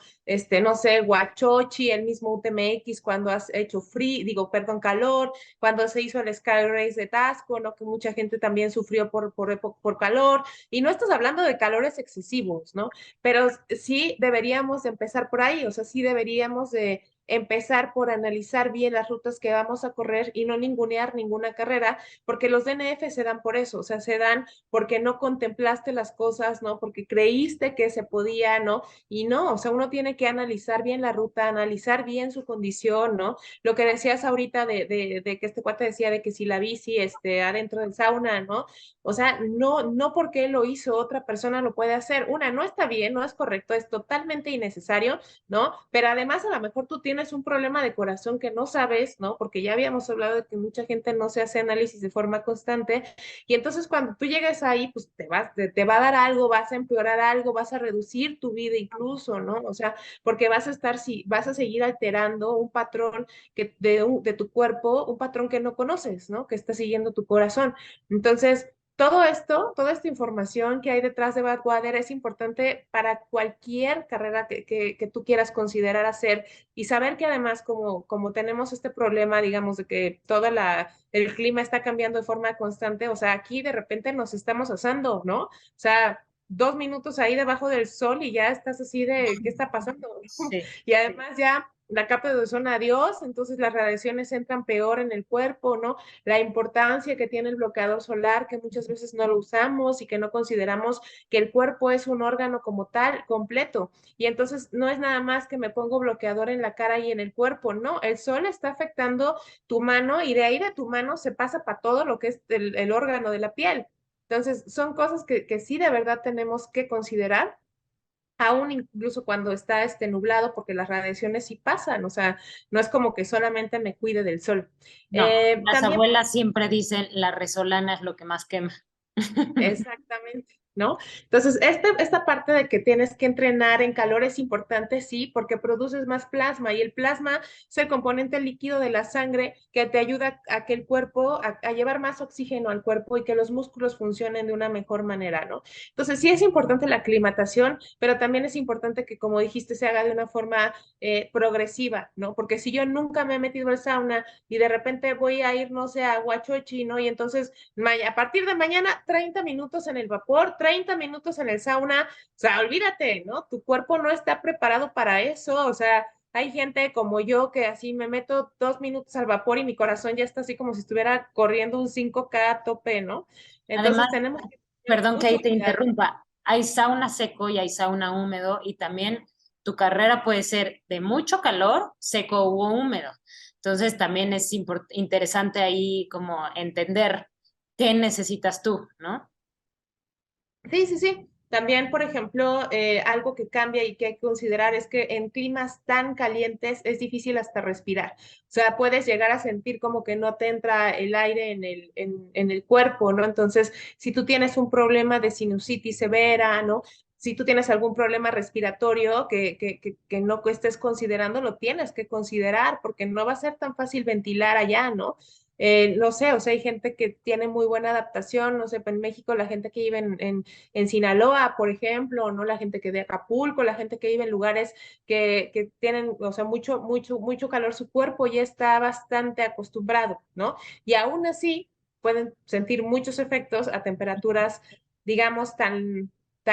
B: No sé, Huachochi, el mismo UTMX, cuando has hecho frío, digo, perdón, calor, cuando se hizo el Sky Race de Tasco, ¿no? Que mucha gente también sufrió por calor, y no estás hablando de calores excesivos, ¿no? Pero sí deberíamos empezar por ahí, o sea, sí deberíamos de empezar por analizar bien las rutas que vamos a correr y no ningunear ninguna carrera, porque los DNF se dan por eso, o sea, se dan porque no contemplaste las cosas, ¿no? Porque creíste que se podía, ¿no? Y no, o sea, uno tiene que analizar bien la ruta, analizar bien su condición, ¿no? Lo que decías ahorita de que este cuate decía de que si la bici, adentro del sauna, ¿no? O sea, no porque él lo hizo, otra persona lo puede hacer. Una, no está bien, no es correcto, es totalmente innecesario, ¿no? Pero además a lo mejor tú tienes un problema de corazón que no sabes, ¿no? Porque ya habíamos hablado de que mucha gente no se hace análisis de forma constante y entonces cuando tú llegues ahí, pues te va a dar algo, vas a empeorar algo, vas a reducir tu vida incluso, ¿no? O sea, porque vas a seguir alterando un patrón de tu cuerpo, un patrón que no conoces, ¿no? Que está siguiendo tu corazón. Entonces, todo esto, toda esta información que hay detrás de Badwater es importante para cualquier carrera que tú quieras considerar hacer y saber que además como tenemos este problema, digamos, de que el clima está cambiando de forma constante, o sea, aquí de repente nos estamos asando, ¿no? O sea, 2 minutos ahí debajo del sol y ya estás así de, ¿qué está pasando?
A: Sí.
B: Y además ya la capa de ozono adiós, entonces las radiaciones entran peor en el cuerpo, ¿no? La importancia que tiene el bloqueador solar, que muchas veces no lo usamos y que no consideramos que el cuerpo es un órgano como tal, completo. Y entonces no es nada más que me pongo bloqueador en la cara y en el cuerpo, no, el sol está afectando tu mano y de ahí de tu mano se pasa para todo lo que es el órgano de la piel. Entonces, son cosas que sí de verdad tenemos que considerar aún incluso cuando está nublado, porque las radiaciones sí pasan, o sea, no es como que solamente me cuide del sol.
A: No, las
B: También
A: abuelas siempre dicen la resolana es lo que más quema.
B: exactamente, ¿no? Entonces, esta parte de que tienes que entrenar en calor es importante, sí, porque produces más plasma y el plasma es el componente líquido de la sangre que te ayuda a que el cuerpo, a llevar más oxígeno al cuerpo y que los músculos funcionen de una mejor manera, ¿no? Entonces, sí es importante la aclimatación, pero también es importante que, como dijiste, se haga de una forma progresiva, ¿no? Porque si yo nunca me he metido al sauna y de repente voy a ir, no sé, a Huachochi, ¿no? Y entonces a partir de mañana, 30 minutos en el vapor, 30 minutos en el sauna, o sea, olvídate, ¿no? Tu cuerpo no está preparado para eso, o sea, hay gente como yo que así me meto 2 minutos al vapor y mi corazón ya está así como si estuviera corriendo un 5K a tope, ¿no?
A: Además,
B: Entonces tenemos que tener
A: perdón que ahí
B: mucho
A: te
B: cuidado.
A: interrumpa, hay sauna seco y hay sauna húmedo y también tu carrera puede ser de mucho calor, seco u húmedo. Entonces también es interesante ahí como entender qué necesitas tú, ¿no?
B: Sí, sí, sí. También, por ejemplo, algo que cambia y que hay que considerar es que en climas tan calientes es difícil hasta respirar. O sea, puedes llegar a sentir como que no te entra el aire en el cuerpo, ¿no? Entonces, si tú tienes un problema de sinusitis severa, ¿no? Si tú tienes algún problema respiratorio que no estés considerando, lo tienes que considerar porque no va a ser tan fácil ventilar allá, ¿no? No sé, o sea, hay gente que tiene muy buena adaptación, no sé, en México la gente que vive en Sinaloa, por ejemplo, ¿no? La gente que de Acapulco, la gente que vive en lugares que tienen, o sea, mucho calor, su cuerpo ya está bastante acostumbrado, ¿no? Y aún así pueden sentir muchos efectos a temperaturas, digamos, tan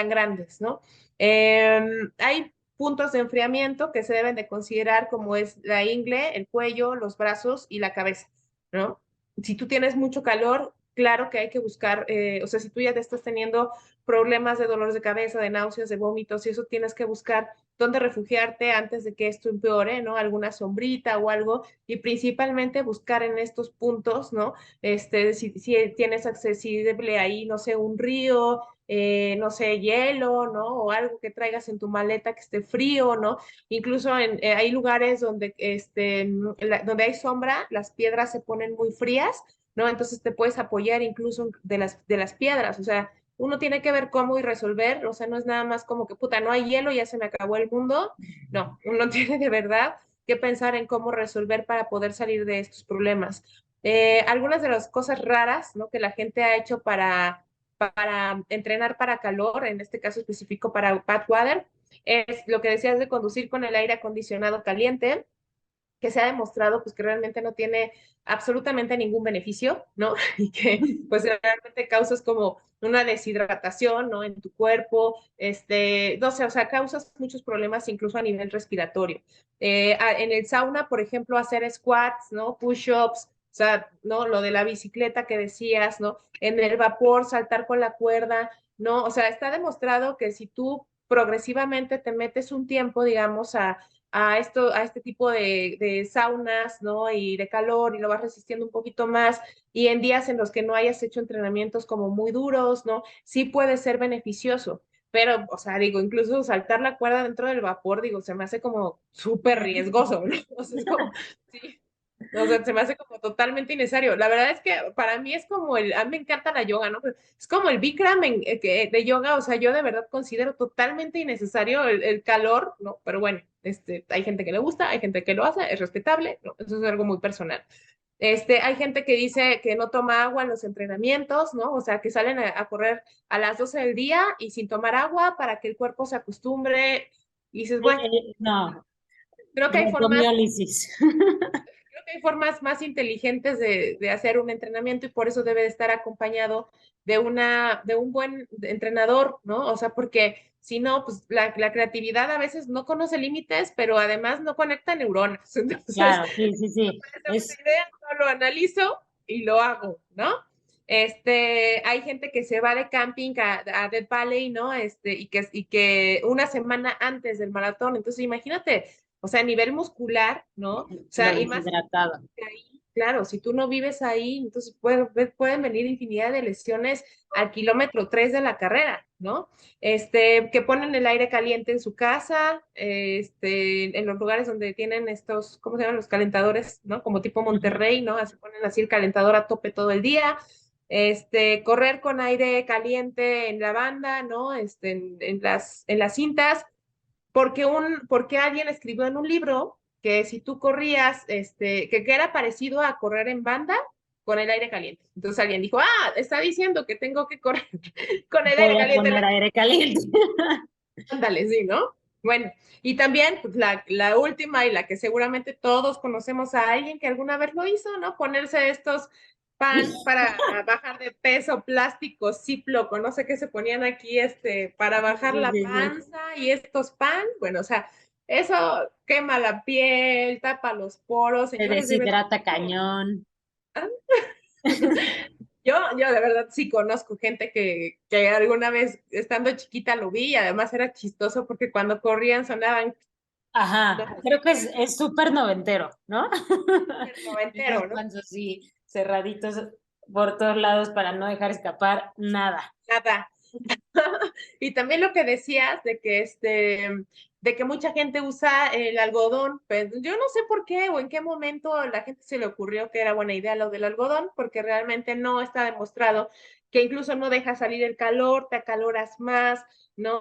B: grandes, ¿no? Hay puntos de enfriamiento que se deben de considerar como es la ingle, el cuello, los brazos y la cabeza, ¿no? Si tú tienes mucho calor, claro que hay que buscar, o sea, si tú ya te estás teniendo problemas de dolores de cabeza, de náuseas, de vómitos, y eso tienes que buscar dónde refugiarte antes de que esto empeore, ¿no? Alguna sombrita o algo, y principalmente buscar en estos puntos, ¿no? Si tienes accesible ahí, no sé, un río, no sé, hielo, ¿no? O algo que traigas en tu maleta que esté frío, ¿no? Incluso hay lugares donde, donde hay sombra, las piedras se ponen muy frías, ¿no? Entonces te puedes apoyar incluso de las piedras, o sea, uno tiene que ver cómo y resolver, o sea, no es nada más como que, puta, no hay hielo, ya se me acabó el mundo, no, uno tiene de verdad que pensar en cómo resolver para poder salir de estos problemas. Algunas de las cosas raras, ¿no? Que la gente ha hecho para entrenar para calor, en este caso específico para Padwater, es lo que decías de conducir con el aire acondicionado caliente, que se ha demostrado pues que realmente no tiene absolutamente ningún beneficio, ¿no? Y que pues realmente causas como una deshidratación, ¿no? En tu cuerpo, no sé, o sea, causas muchos problemas incluso a nivel respiratorio. En el sauna, por ejemplo, hacer squats, ¿no? Push-ups, o sea, ¿no? Lo de la bicicleta que decías, ¿no? En el vapor, saltar con la cuerda, ¿no? O sea, está demostrado que si tú progresivamente te metes un tiempo, digamos, a este tipo de saunas, ¿no? Y de calor y lo vas resistiendo un poquito más y en días en los que no hayas hecho entrenamientos como muy duros, ¿no? Sí puede ser beneficioso. Pero, o sea, digo, incluso saltar la cuerda dentro del vapor, digo, se me hace como súper riesgoso, ¿no? O sea, es como, sí, o sea, se me hace como totalmente innecesario. La verdad es que para mí es como a mí me encanta la yoga, ¿no? Pero es como el Bikram de yoga, o sea, yo de verdad considero totalmente innecesario el calor, ¿no? Pero bueno, hay gente que le gusta, hay gente que lo hace, es respetable, ¿no? Eso es algo muy personal. Hay gente que dice que no toma agua en los entrenamientos, ¿no? O sea, que salen a correr a las 12 del día y sin tomar agua para que el cuerpo se acostumbre. Y dices, bueno,
A: No,
B: creo que hay formas
A: broncomiólisis.
B: que hay formas más inteligentes de hacer un entrenamiento y por eso debe de estar acompañado de un buen entrenador, ¿no? O sea, porque si no, pues la creatividad a veces no conoce límites, pero además no conecta neuronas. Entonces,
A: Claro, sí, sí,
B: me
A: sí.
B: parece buena idea, no lo analizo y lo hago, ¿no? Hay gente que se va de camping a Death Valley, ¿no? Y que una semana antes del maratón, entonces imagínate, o sea, a nivel muscular, ¿no? O
A: Lo
B: sea, y más
A: deshidratado.
B: ahí, claro, si tú no vives ahí, entonces pueden venir infinidad de lesiones al kilómetro 3 de la carrera, ¿no? Que ponen el aire caliente en su casa, en los lugares donde tienen estos, ¿cómo se llaman? Los calentadores, ¿no? Como tipo
A: Ujú.
B: Monterrey, ¿no? Así ponen así el calentador a tope todo el día. Correr con aire caliente en la banda, ¿no? En las cintas porque alguien escribió en un libro que si tú corrías, que era parecido a correr en banda con el aire caliente. Entonces alguien dijo, está diciendo que tengo que correr con el aire
A: Voy a
B: caliente en
A: poner
B: la
A: aire caliente.
B: ándale, sí, ¿no? Bueno, y también pues, la última y la que seguramente todos conocemos a alguien que alguna vez lo hizo, ¿no? Ponerse estos pants para bajar de peso, plástico, Ziploc, no sé qué se ponían aquí, para
A: Sí,
B: bajar
A: sí,
B: la
A: sí, sí.
B: panza y estos pants, bueno, o sea, eso quema la piel, tapa los poros,
A: Se
B: señores, de verdad.
A: deshidrata cañón.
B: Yo de verdad sí conozco gente que alguna vez estando chiquita lo vi y además era chistoso porque cuando corrían sonaban
A: Ajá,
B: los
A: creo que es súper noventero, ¿no?
B: súper
A: Esos
B: noventero, ¿no?
A: panzos así cerraditos por todos lados para no dejar escapar nada.
B: Nada. Y también lo que decías de que mucha gente usa el algodón, pues yo no sé por qué o en qué momento a la gente se le ocurrió que era buena idea lo del algodón, porque realmente no está demostrado que incluso no deja salir el calor, te acaloras más, ¿no?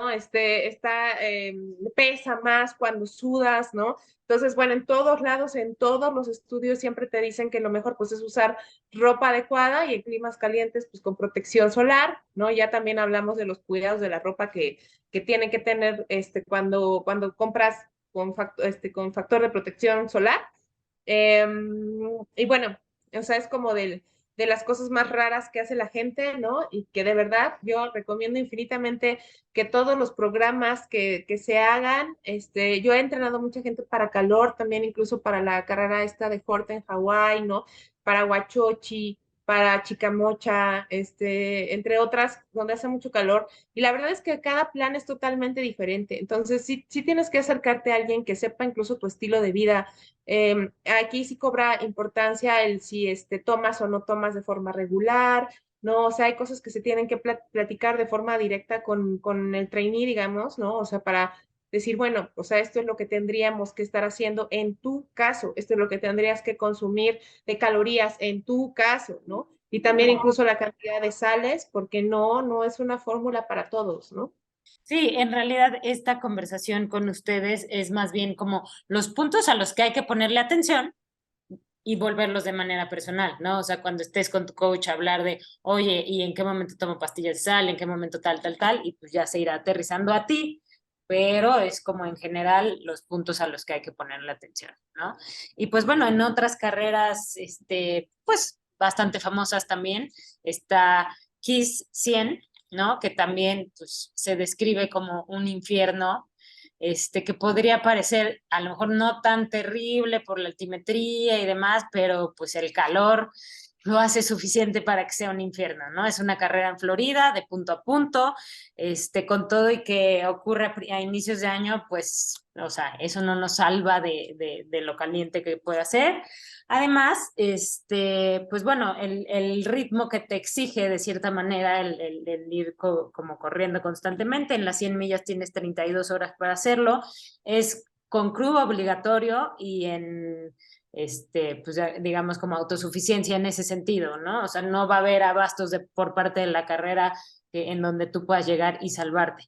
B: Pesa más cuando sudas, ¿no? Entonces, bueno, en todos lados, en todos los estudios siempre te dicen que lo mejor pues es usar ropa adecuada y en climas calientes, pues con protección solar, ¿no? Ya también hablamos de los cuidados de la ropa que tienen que tener cuando compras con factor de protección solar. Eh, y bueno, o sea, es como de las cosas más raras que hace la gente, ¿no? Y que de verdad yo recomiendo infinitamente que todos los programas que se hagan, yo he entrenado mucha gente para calor, también incluso para la carrera esta de Forte en Hawái, ¿no? Para Huachochi, para Chicamocha, entre otras, donde hace mucho calor. Y la verdad es que cada plan es totalmente diferente. Entonces, sí tienes que acercarte a alguien que sepa incluso tu estilo de vida. Aquí sí cobra importancia el si tomas o no tomas de forma regular, ¿no? O sea, hay cosas que se tienen que platicar de forma directa con el trainee, digamos, ¿no? O sea, para decir, bueno, o sea, esto es lo que tendríamos que estar haciendo en tu caso, esto es lo que tendrías que consumir de calorías en tu caso, ¿no? Y también incluso la cantidad de sales, porque no es una fórmula para todos, ¿no?
A: Sí, en realidad esta conversación con ustedes es más bien como los puntos a los que hay que ponerle atención y volverlos de manera personal, ¿no? O sea, cuando estés con tu coach, hablar de, oye, ¿y en qué momento tomo pastillas de sal? ¿En qué momento tal, tal, tal? Y pues ya se irá aterrizando a ti, pero es como en general los puntos a los que hay que ponerle atención, ¿no? Y pues bueno, en otras carreras, pues bastante famosas también, está Kiss 100, ¿no? Que también pues, se describe como un infierno que podría parecer a lo mejor no tan terrible por la altimetría y demás, pero pues el calor lo hace suficiente para que sea un infierno, ¿no? Es una carrera en Florida, de punto a punto, con todo y que ocurre a inicios de año, pues, o sea, eso no nos salva de lo caliente que puede ser. Además, pues bueno, el ritmo que te exige de cierta manera el ir como corriendo constantemente, en las 100 millas tienes 32 horas para hacerlo, es con crew obligatorio y pues digamos como autosuficiencia en ese sentido, ¿no? O sea, no va a haber abastos por parte de la carrera en donde tú puedas llegar y salvarte.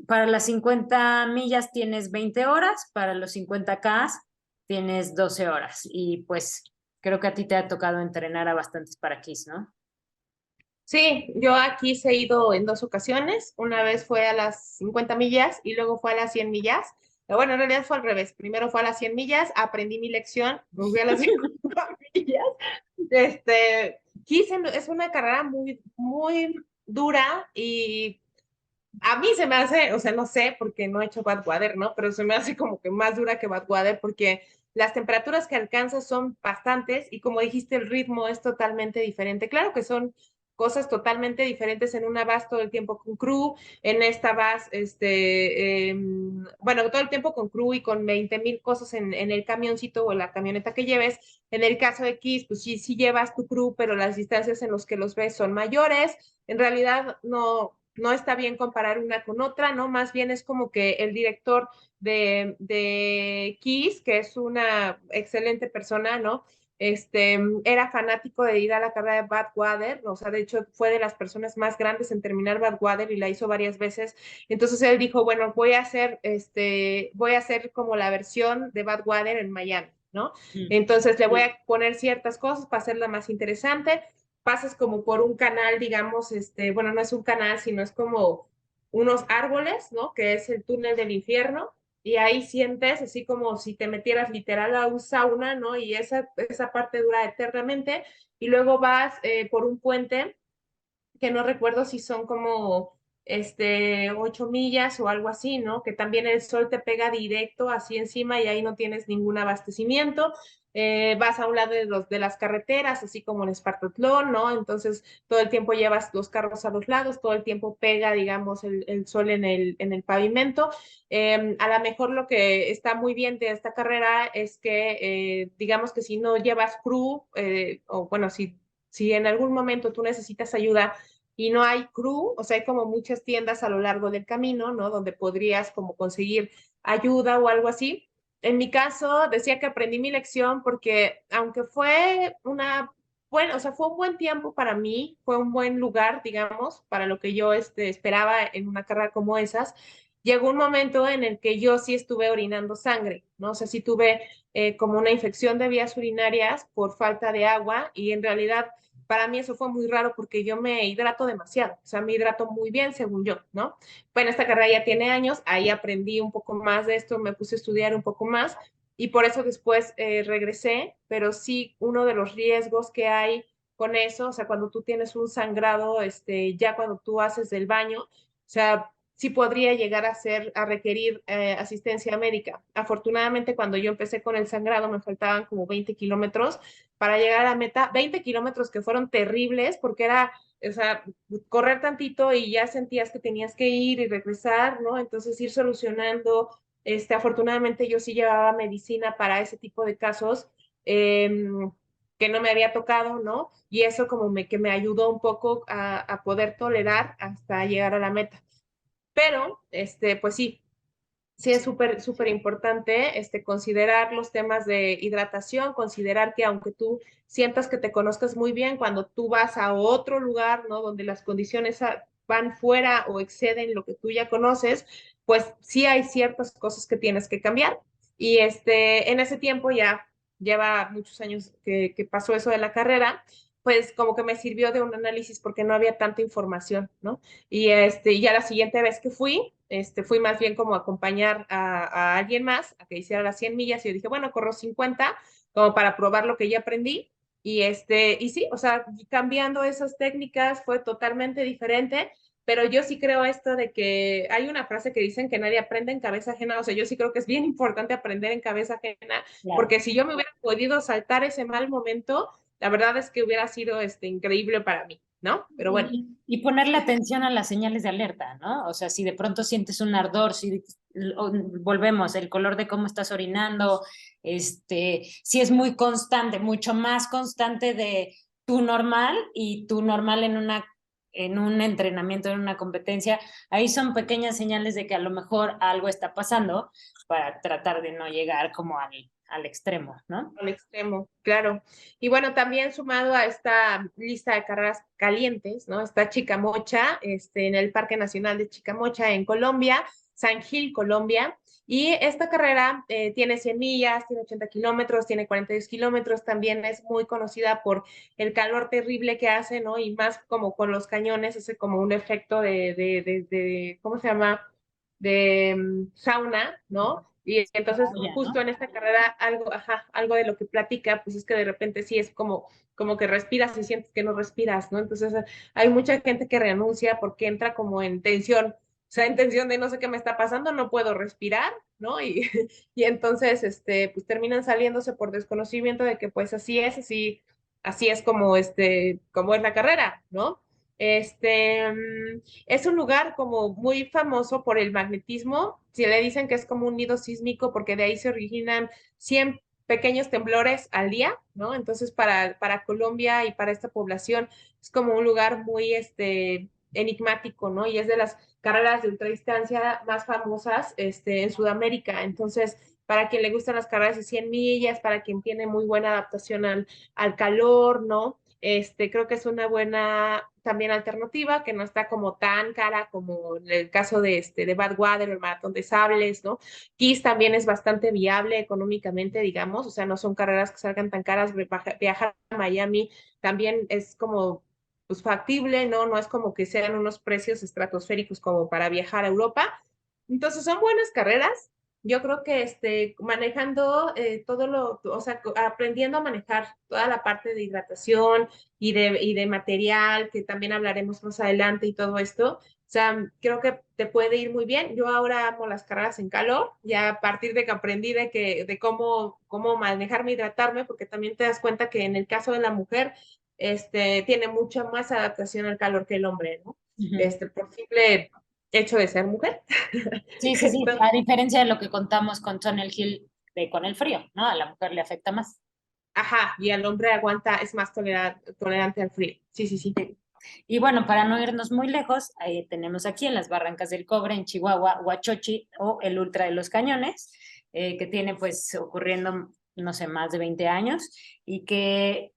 A: Para las 50 millas tienes 20 horas, para los 50K tienes 12 horas y pues creo que a ti te ha tocado entrenar a bastantes paraquís, ¿no?
B: Sí, yo aquí se he ido en dos ocasiones. Una vez fue a las 50 millas y luego fue a las 100 millas. Bueno, en realidad fue al revés. Primero fue a las 100 millas, aprendí mi lección, me fui a las 50 millas. Quise, es una carrera muy, muy dura y a mí se me hace, o sea, no sé, porque no he hecho Badwater, ¿no? Pero se me hace como que más dura que Badwater porque las temperaturas que alcanzas son bastantes y como dijiste, el ritmo es totalmente diferente. Claro que son cosas totalmente diferentes. En una vas todo el tiempo con crew, en esta vas, bueno, todo el tiempo con crew y con 20,000 cosas en el camioncito o la camioneta que lleves. En el caso de Kiss, pues sí, sí llevas tu crew, pero las distancias en los que los ves son mayores. En realidad no está bien comparar una con otra, ¿no? Más bien es como que el director de Kiss, que es una excelente persona, ¿no? Era fanático de ir a la carrera de Badwater, o sea, de hecho fue de las personas más grandes en terminar Badwater y la hizo varias veces. Entonces él dijo, bueno, voy a hacer como la versión de Badwater en Miami, ¿no?
A: Mm.
B: Entonces le voy a poner ciertas cosas para hacerla más interesante. Pasas como por un canal, digamos, bueno, no es un canal, sino es como unos árboles, ¿no? Que es el túnel del infierno, y ahí sientes así como si te metieras literal a un sauna, ¿no? Y esa parte dura eternamente, y luego vas por un puente que no recuerdo si son como 8 millas o algo así, ¿no? Que también el sol te pega directo así encima y ahí no tienes ningún abastecimiento. Vas a un lado de las carreteras, así como en Espartatlón, ¿no? Entonces todo el tiempo llevas los carros a los lados, todo el tiempo pega, digamos, el sol en el pavimento. A lo mejor lo que está muy bien de esta carrera es que, digamos que si no llevas crew, o bueno, si en algún momento tú necesitas ayuda y no hay crew, o sea, hay como muchas tiendas a lo largo del camino, ¿no? Donde podrías como conseguir ayuda o algo así. En mi caso, decía que aprendí mi lección porque aunque fue bueno, o sea, fue un buen tiempo para mí, fue un buen lugar, digamos, para lo que yo esperaba en una carrera como esas. Llegó un momento en el que yo sí estuve orinando sangre, ¿no? O sea, sí tuve como una infección de vías urinarias por falta de agua y en realidad para mí eso fue muy raro porque yo me hidrato demasiado, o sea, me hidrato muy bien según yo, ¿no? Bueno, esta carrera ya tiene años, ahí aprendí un poco más de esto, me puse a estudiar un poco más y por eso después regresé, pero sí, uno de los riesgos que hay con eso, o sea, cuando tú tienes un sangrado, ya cuando tú haces el baño, o sea, sí podría llegar a requerir asistencia médica. Afortunadamente, cuando yo empecé con el sangrado, me faltaban como 20 kilómetros para llegar a la meta, 20 kilómetros que fueron terribles porque era, o sea, correr tantito y ya sentías que tenías que ir y regresar, ¿no? Entonces ir solucionando, afortunadamente yo sí llevaba medicina para ese tipo de casos que no me había tocado, ¿no? Y eso como que me ayudó un poco a poder tolerar hasta llegar a la meta. Pero, pues sí, sí es súper, súper importante considerar los temas de hidratación, considerar que aunque tú sientas que te conozcas muy bien, cuando tú vas a otro lugar, ¿no? Donde las condiciones van fuera o exceden lo que tú ya conoces, pues sí hay ciertas cosas que tienes que cambiar. Y en ese tiempo ya lleva muchos años que pasó eso de la carrera, pues como que me sirvió de un análisis porque no había tanta información, ¿no? Y ya la siguiente vez que fui más bien como a acompañar a alguien más a que hiciera las 100 millas y yo dije, bueno, corro 50 como para probar lo que ya aprendí. Y sí, o sea, cambiando esas técnicas fue totalmente diferente, pero yo sí creo esto de que hay una frase que dicen que nadie aprende en cabeza ajena, o sea, yo sí creo que es bien importante aprender en cabeza ajena,
A: Claro.
B: porque si yo me hubiera podido saltar ese mal momento, la verdad es que hubiera sido increíble para mí, ¿no? Pero bueno.
A: Y ponerle atención a las señales de alerta, ¿no? O sea, si de pronto sientes un ardor, si volvemos, el color de cómo estás orinando, si es muy constante, mucho más constante de tu normal y tu normal en un entrenamiento, en una competencia, ahí son pequeñas señales de que a lo mejor algo está pasando para tratar de no llegar como al extremo, ¿no?
B: Al extremo, claro. Y bueno, también sumado a esta lista de carreras calientes, ¿no? Está Chicamocha, en el Parque Nacional de Chicamocha en Colombia, San Gil, Colombia. Y esta carrera tiene 100 millas, tiene 80 kilómetros, tiene 42 kilómetros, también es muy conocida por el calor terrible que hace, ¿no? Y más como con los cañones, hace como un efecto ¿cómo se llama? De sauna, ¿no? Y entonces,
A: olla, ¿no?
B: justo en esta carrera, algo, ajá, algo de lo que platica, pues es que de repente sí es como que respiras y sientes que no respiras, ¿no? Entonces, hay mucha gente que renuncia porque entra como en tensión, o sea, en tensión de no sé qué me está pasando, no puedo respirar, ¿no? Y, y entonces, pues terminan saliéndose por desconocimiento de que pues así es, así es como, como es la carrera, ¿no? Es un lugar como muy famoso por el magnetismo. Si le dicen que es como un nido sísmico porque de ahí se originan 100 pequeños temblores al día, ¿no? Entonces para Colombia y para esta población es como un lugar muy enigmático, ¿no? Y es de las carreras de ultradistancia más famosas en Sudamérica. Entonces, para quien le gustan las carreras de 100 millas, para quien tiene muy buena adaptación al calor, ¿no? Creo que es una buena también alternativa, que no está como tan cara como en el caso de Badwater o el Maratón de Sables, ¿no? Kiss también es bastante viable económicamente, digamos, o sea, no son carreras que salgan tan caras, viajar a Miami también es como pues factible, ¿no? No es como que sean unos precios estratosféricos como para viajar a Europa. Entonces son buenas carreras. Yo creo que manejando o sea, aprendiendo a manejar toda la parte de hidratación y de material, que también hablaremos más adelante y todo esto, o sea, creo que te puede ir muy bien. Yo ahora amo las carreras en calor, ya a partir de que aprendí de cómo manejarme, hidratarme, porque también te das cuenta que en el caso de la mujer, tiene mucha más adaptación al calor que el hombre, ¿no?
A: Ujú.
B: Por simple hecho de ser mujer.
A: Sí, sí, sí,
B: Entonces,
A: a diferencia de lo que contamos con Tunnel Hill con el frío, ¿no? A la mujer le afecta más.
B: ajá, y el hombre aguanta, es más tolerante al frío. Sí, sí, sí.
A: Y bueno, para no irnos muy lejos, tenemos aquí en las Barrancas del Cobre, en Chihuahua, Huachochi o el Ultra de los Cañones, que tiene pues ocurriendo, no sé, más de 20 años y que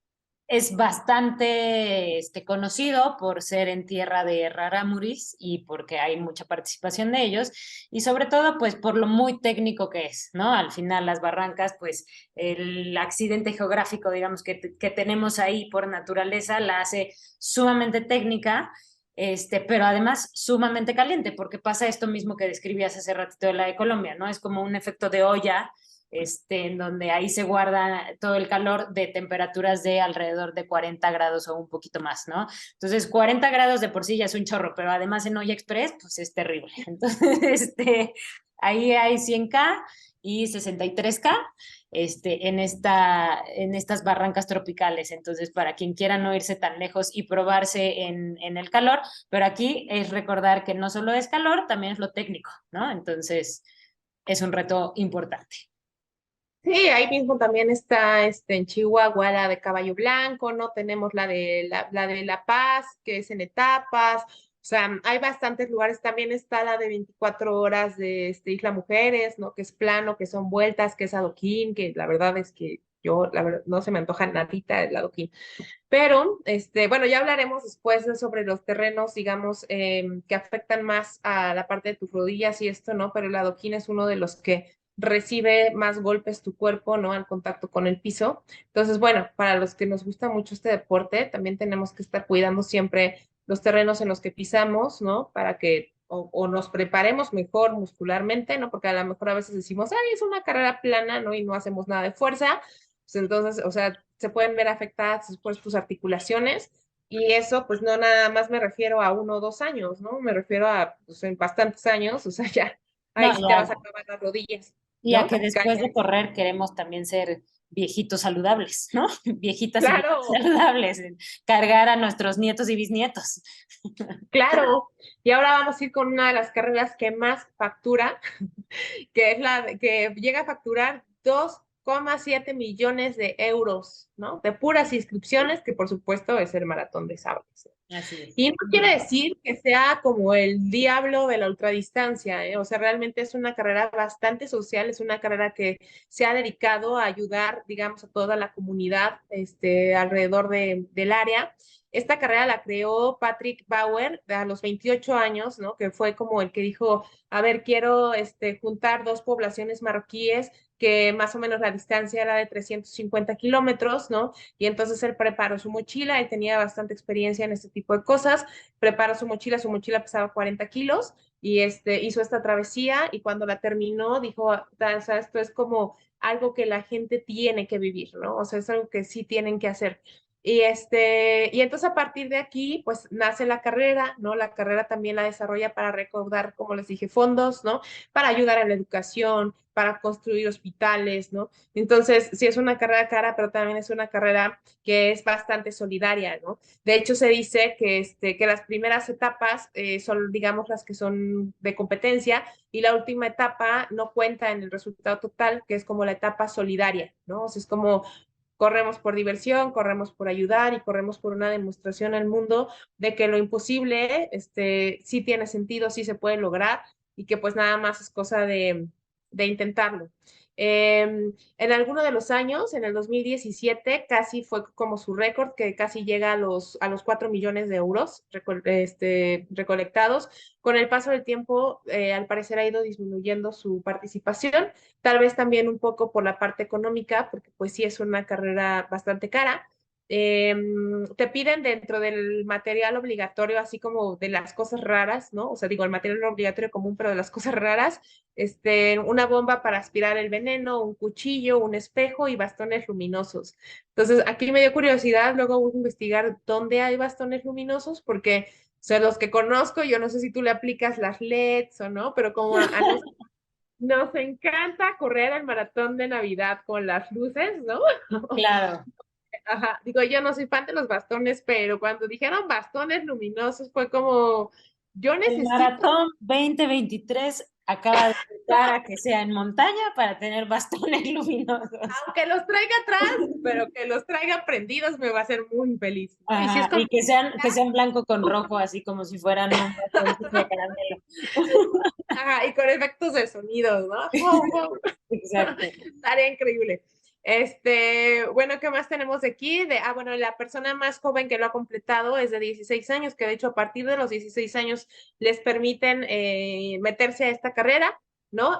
A: es bastante conocido por ser en tierra de rarámuris y porque hay mucha participación de ellos y sobre todo pues por lo muy técnico que es, ¿no? Al final las barrancas pues el accidente geográfico digamos que tenemos ahí por naturaleza la hace sumamente técnica, pero además sumamente caliente, porque pasa esto mismo que describías hace ratito de la de Colombia, ¿no? Es como un efecto de olla, en donde ahí se guarda todo el calor de temperaturas de alrededor de 40 grados o un poquito más, ¿no? Entonces, 40 grados de por sí ya es un chorro, pero además en olla express, pues es terrible. Entonces, ahí hay 100K y 63K en estas barrancas tropicales. Entonces, para quien quiera no irse tan lejos y probarse en el calor, pero aquí es recordar que no solo es calor, también es lo técnico, ¿no? Entonces, es un reto importante.
B: Sí, ahí mismo también está en Chihuahua la de Caballo Blanco, ¿no? Tenemos la de La Paz, que es en etapas. O sea, hay bastantes lugares. También está la de 24 horas de Isla Mujeres, ¿no? Que es plano, que son vueltas, que es adoquín, que la verdad es que yo, la verdad, no se me antoja nadita el adoquín. Pero, bueno, ya hablaremos después sobre los terrenos, digamos, que afectan más a la parte de tus rodillas y esto, ¿no? Pero el adoquín es uno de los que recibe más golpes tu cuerpo, ¿no? Al contacto con el piso. Entonces, bueno, para los que nos gusta mucho este deporte, también tenemos que estar cuidando siempre los terrenos en los que pisamos, ¿no? Para que o nos preparemos mejor muscularmente, ¿no? Porque a lo mejor a veces decimos, ay, es una carrera plana, ¿no? Y no hacemos nada de fuerza pues entonces, o sea, se pueden ver afectadas después tus articulaciones y eso, pues no nada más me refiero a 1 o 2 años, ¿no? Me refiero a, pues en bastantes años, o sea, ya,
A: No,
B: ahí sí te vas a acabar las rodillas,
A: y a
B: ¿no?
A: que después de
B: Cañón.
A: correr queremos también ser viejitos saludables, ¿no? Viejitas y viejitos
B: Claro,
A: saludables, cargar a nuestros nietos y bisnietos.
B: claro. Y ahora vamos a ir con una de las carreras que más factura, que es que llega a facturar 2,7 millones de euros, ¿no? De puras inscripciones, que por supuesto es el Maratón de Sables.
A: Así es.
B: Y no quiere decir que sea como el diablo de la ultradistancia, ¿eh? O sea, realmente es una carrera bastante social, es una carrera que se ha dedicado a ayudar, digamos, a toda la comunidad alrededor del área. Esta carrera la creó Patrick Bauer a los 28 años, ¿no? Que fue como el que dijo, a ver, quiero juntar dos poblaciones marroquíes que más o menos la distancia era de 350 kilómetros, ¿no? Y entonces él preparó su mochila, él tenía bastante experiencia en este tipo de cosas, preparó su mochila pesaba 40 kilos y hizo esta travesía y cuando la terminó dijo, o sea, esto es como algo que la gente tiene que vivir, ¿no? O sea, es algo que sí tienen que hacer. Y entonces a partir de aquí, pues nace la carrera, ¿no? La carrera también la desarrolla para recaudar, como les dije, fondos, ¿no? Para ayudar a la educación, para construir hospitales, ¿no? Entonces, sí es una carrera cara, pero también es una carrera que es bastante solidaria, ¿no? De hecho, se dice que las primeras etapas son, digamos, las que son de competencia y la última etapa no cuenta en el resultado total, que es como la etapa solidaria, ¿no? O sea, es como corremos por diversión, corremos por ayudar y corremos por una demostración al mundo de que lo imposible, sí tiene sentido, sí se puede lograr y que pues nada más es cosa de intentarlo. En alguno de los años, en el 2017, casi fue como su récord, que casi llega a los 4 millones de euros recolectados. Con el paso del tiempo, al parecer ha ido disminuyendo su participación, tal vez también un poco por la parte económica, porque pues sí es una carrera bastante cara. Eh, Te piden dentro del material obligatorio, así como de las cosas raras, ¿no? O sea, digo, el material obligatorio común, pero de las cosas raras, una bomba para aspirar el veneno, un cuchillo, un espejo y bastones luminosos. Entonces, aquí me dio curiosidad, luego voy a investigar dónde hay bastones luminosos, porque, o sea, los que conozco, yo no sé si tú le aplicas las LEDs o no, pero como a nos encanta correr el maratón de Navidad con las luces, ¿no?
A: Claro.
B: Ajá, digo, yo no soy fan de los bastones, pero cuando dijeron bastones luminosos fue como, yo
A: El
B: necesito,
A: maratón 2023 acaba de invitar a que sea en montaña para tener bastones luminosos.
B: aunque los traiga atrás, pero que los traiga prendidos me va a hacer muy feliz, ¿no? Y si es
A: Ajá,
B: con,
A: y que sean blanco con rojo, así como si fueran un bastoncito de caramelo.
B: ajá, y con efectos de sonidos, ¿no? Wow, wow.
A: Exacto.
B: Estaría increíble. Bueno, ¿qué más tenemos de aquí? Bueno, la persona más joven que lo ha completado es de 16 años, que de hecho a partir de los 16 años les permiten meterse a esta carrera, ¿no?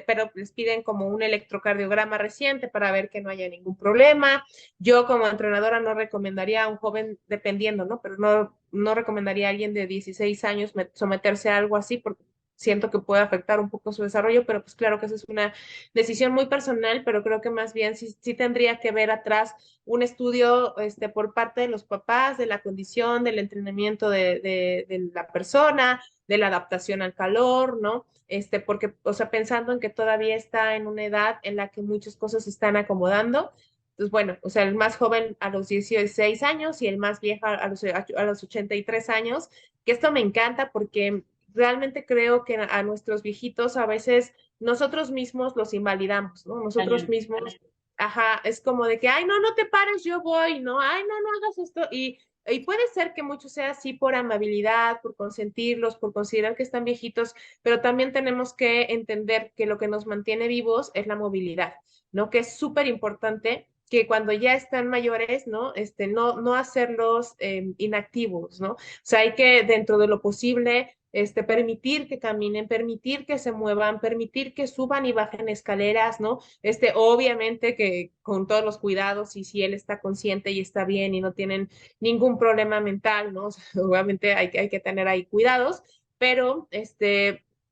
B: Pero les piden como un electrocardiograma reciente para ver que no haya ningún problema. Yo como entrenadora no recomendaría a un joven, dependiendo, ¿no? Pero no recomendaría a alguien de 16 años someterse a algo así porque siento que puede afectar un poco su desarrollo, pero pues claro que esa es una decisión muy personal, pero creo que más bien sí tendría que ver atrás un estudio por parte de los papás de la condición, del entrenamiento de la persona, de la adaptación al calor, ¿no? Porque, o sea, pensando en que todavía está en una edad en la que muchas cosas se están acomodando. Entonces, bueno, o sea, el más joven a los 16 años y el más viejo a los 83 años, que esto me encanta porque realmente creo que a nuestros viejitos a veces nosotros mismos los invalidamos, ¿no? Nosotros
A: Cañón.
B: mismos, ajá, es como de que, ay, no, no te pares, yo voy, ¿no? Ay, no, no hagas esto. Y puede ser que mucho sea así por amabilidad, por consentirlos, por considerar que están viejitos, pero también tenemos que entender que lo que nos mantiene vivos es la movilidad, ¿no? Que es súper importante que cuando ya están mayores, ¿no? No hacerlos inactivos, ¿no? O sea, hay que, dentro de lo posible, permitir que caminen, permitir que se muevan, permitir que suban y bajen escaleras, ¿no? Obviamente que con todos los cuidados y si él está consciente y está bien y no tienen ningún problema mental, ¿no? O sea, obviamente hay que tener ahí cuidados, pero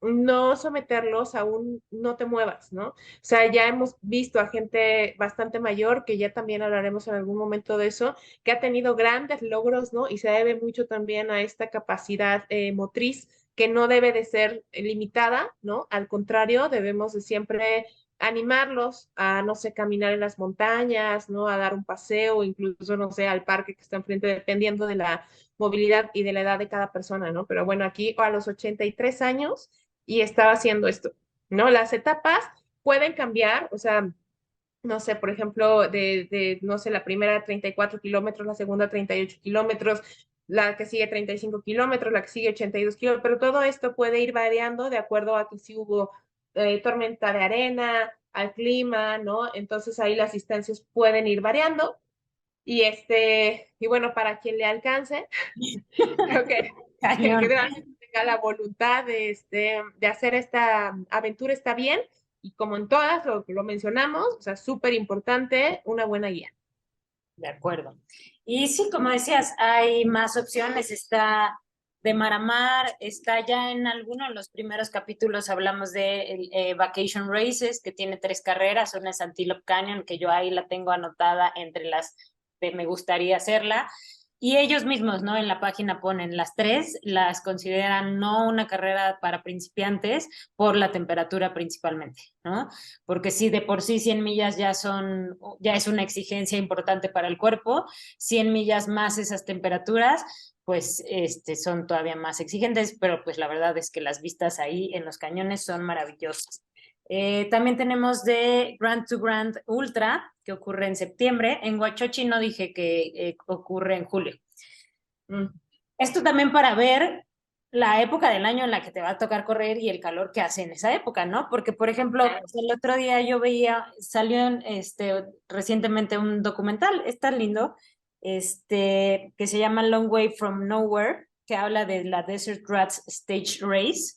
B: no someterlos a un no te muevas, ¿no? O sea, ya hemos visto a gente bastante mayor, que ya también hablaremos en algún momento de eso, que ha tenido grandes logros, ¿no? Y se debe mucho también a esta capacidad motriz que no debe de ser limitada, ¿no? Al contrario, debemos de siempre animarlos a, no sé, caminar en las montañas, ¿no? A dar un paseo, incluso, no sé, al parque que está enfrente, dependiendo de la movilidad y de la edad de cada persona, ¿no? Pero bueno, aquí a los 83 años y estaba haciendo esto, ¿no? Las etapas pueden cambiar, o sea, no sé, por ejemplo, no sé, la primera 34 kilómetros, la segunda 38 kilómetros, la que sigue 35 kilómetros, la que sigue 82 kilómetros, pero todo esto puede ir variando de acuerdo a que si hubo tormenta de arena, al clima, ¿no? Entonces ahí las distancias pueden ir variando y bueno, para quien le alcance, creo que
A: Cañón.
B: realmente tenga la voluntad de hacer esta aventura está bien. Y como en todas lo mencionamos, o sea, súper importante, una buena guía.
A: De acuerdo. Y sí, como decías, hay más opciones. Está de Maramar está ya en alguno de los primeros capítulos, hablamos de Vacation Races, que tiene 3 carreras, una es Antelope Canyon, que yo ahí la tengo anotada entre las de me gustaría hacerla, y ellos mismos, ¿no? En la página ponen las 3, las consideran no una carrera para principiantes por la temperatura principalmente, ¿no? Porque si de por sí 100 millas ya es una exigencia importante para el cuerpo, 100 millas más esas temperaturas, pues son todavía más exigentes, pero pues la verdad es que las vistas ahí en los cañones son maravillosas. También tenemos de Grand to Grand Ultra, que ocurre en septiembre. En Huachochi no dije que ocurre en julio.
B: Mm.
A: Esto también para ver la época del año en la que te va a tocar correr y el calor que hace en esa época, ¿no? Porque, por ejemplo, pues, el otro día yo veía, salió recientemente un documental, está lindo, que se llama Long Way from Nowhere, que habla de la Desert Rats Stage Race,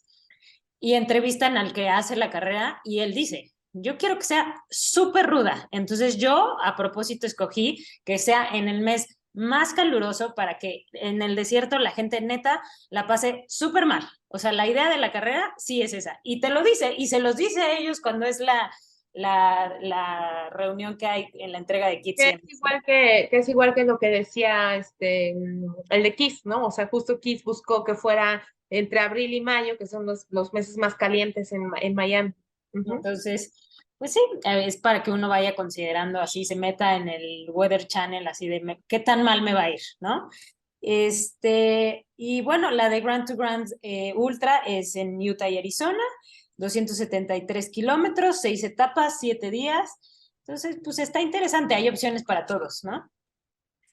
A: y entrevistan al que hace la carrera y él dice, yo quiero que sea súper ruda. Entonces yo a propósito escogí que sea en el mes más caluroso para que en el desierto la gente neta la pase súper mal. O sea, la idea de la carrera sí es esa. Y te lo dice, y se los dice a ellos cuando es la reunión que hay en la entrega de kits.
B: Que es igual que es igual que lo que decía el de Kiss, ¿no? O sea, justo Kiss buscó que fuera entre abril y mayo, que son los meses más calientes en Miami. Ujú.
A: Entonces, pues sí, es para que uno vaya considerando así, se meta en el Weather Channel, así de qué tan mal me va a ir, ¿no? Y bueno, la de Grand to Grand Ultra es en Utah y Arizona, 273 kilómetros, 6 etapas, 7 días. Entonces, pues está interesante, hay opciones para todos, ¿no?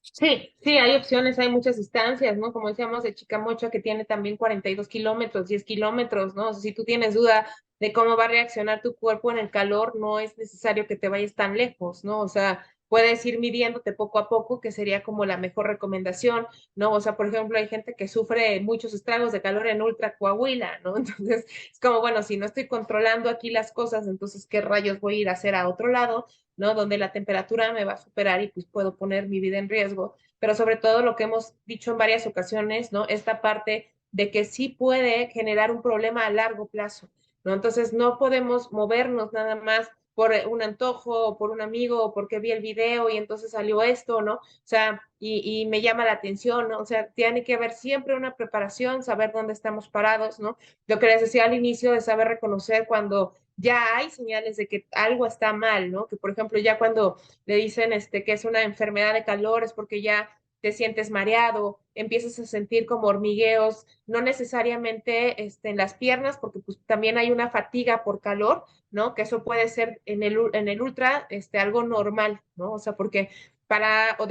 B: Sí, sí, hay opciones, hay muchas distancias, ¿no? Como decíamos de Chicamocha, que tiene también 42 kilómetros, 10 kilómetros, ¿no? O sea, si tú tienes duda de cómo va a reaccionar tu cuerpo en el calor, no es necesario que te vayas tan lejos, ¿no? O sea, puedes ir midiéndote poco a poco, que sería como la mejor recomendación, ¿no? O sea, por ejemplo, hay gente que sufre muchos estragos de calor en Ultra Coahuila, ¿no? Entonces, es como, bueno, si no estoy controlando aquí las cosas, entonces, ¿qué rayos voy a ir a hacer a otro lado? ¿No? Donde la temperatura me va a superar y pues puedo poner mi vida en riesgo, pero sobre todo lo que hemos dicho en varias ocasiones, ¿no? Esta parte de que sí puede generar un problema a largo plazo, ¿no? Entonces no podemos movernos nada más por un antojo o por un amigo o porque vi el video y entonces salió esto, ¿no? O sea, y me llama la atención, ¿no? O sea, tiene que haber siempre una preparación, saber dónde estamos parados, ¿no? Lo que les decía al inicio de saber reconocer cuando ya hay señales de que algo está mal, ¿no? Que por ejemplo ya cuando le dicen que es una enfermedad de calor es porque ya te sientes mareado, empiezas a sentir como hormigueos, no necesariamente en las piernas, porque pues también hay una fatiga por calor, ¿no? Que eso puede ser en el ultra algo normal, ¿no? O sea, porque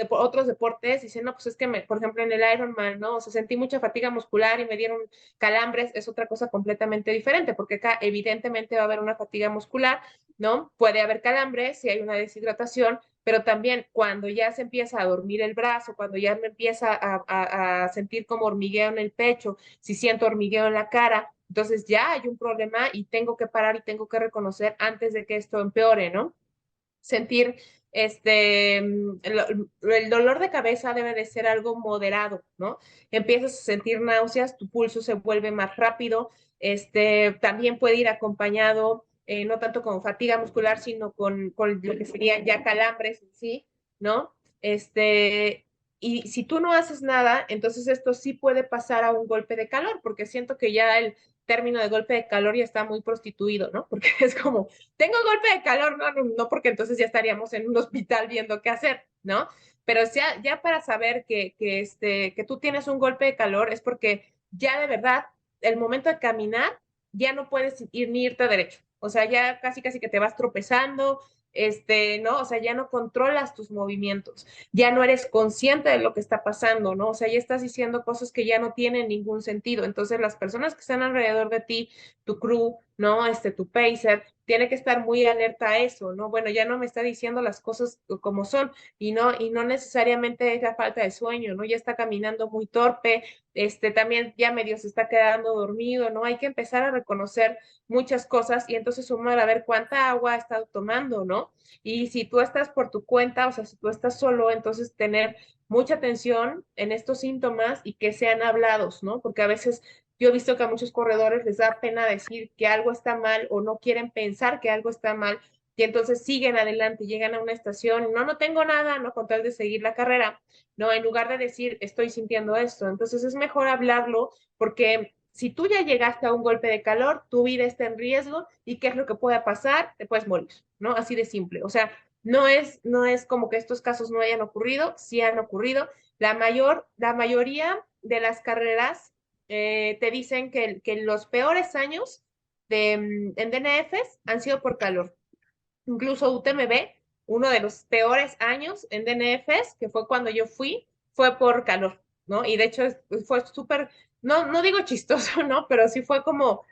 B: otros deportes dicen, no, pues es que, por ejemplo, en el Ironman, ¿no? O sea, sentí mucha fatiga muscular y me dieron calambres, es otra cosa completamente diferente, porque acá evidentemente va a haber una fatiga muscular, ¿no? Puede haber calambres si hay una deshidratación, pero también cuando ya se empieza a dormir el brazo, cuando ya me empieza a sentir como hormigueo en el pecho, si siento hormigueo en la cara, entonces ya hay un problema y tengo que parar y tengo que reconocer antes de que esto empeore, ¿no? Sentir el dolor de cabeza debe de ser algo moderado, ¿no? Empiezas a sentir náuseas, tu pulso se vuelve más rápido, también puede ir acompañado, no tanto con fatiga muscular, sino con lo que serían ya calambres en sí, ¿no? Y si tú no haces nada, entonces esto sí puede pasar a un golpe de calor, porque siento que ya el término de golpe de calor ya está muy prostituido, ¿no? Porque es como, tengo golpe de calor, no, porque entonces ya estaríamos en un hospital viendo qué hacer, ¿no? Pero ya para saber que tú tienes un golpe de calor es porque ya de verdad, el momento de caminar, ya no puedes ir ni irte derecho. O sea, ya casi casi que te vas tropezando, ¿no? O sea, ya no controlas tus movimientos, ya no eres consciente de lo que está pasando, ¿no? O sea, ya estás diciendo cosas que ya no tienen ningún sentido. Entonces, las personas que están alrededor de ti, tu crew, ¿no? Tu pacer, tiene que estar muy alerta a eso, ¿no? Bueno, ya no me está diciendo las cosas como son y no necesariamente es la falta de sueño, ¿no? Ya está caminando muy torpe, también ya medio se está quedando dormido, ¿no? Hay que empezar a reconocer muchas cosas y entonces sumar a ver cuánta agua ha estado tomando, ¿no? Y si tú estás por tu cuenta, o sea, si tú estás solo, entonces tener mucha atención en estos síntomas y que sean hablados, ¿no? Porque a veces yo he visto que a muchos corredores les da pena decir que algo está mal o no quieren pensar que algo está mal y entonces siguen adelante, llegan a una estación, no, no tengo nada, ¿no? Con tal de seguir la carrera, ¿no? En lugar de decir, estoy sintiendo esto. Entonces es mejor hablarlo porque si tú ya llegaste a un golpe de calor, tu vida está en riesgo y qué es lo que pueda pasar, te puedes morir, ¿no? Así de simple. O sea, no es como que estos casos no hayan ocurrido, sí han ocurrido. La mayoría de las carreras te dicen que los peores años en DNFs han sido por calor. Incluso UTMB, uno de los peores años en DNFs, que fue cuando yo fui, fue por calor, ¿no? Y de hecho fue súper, no, no digo chistoso, ¿no? Pero sí fue como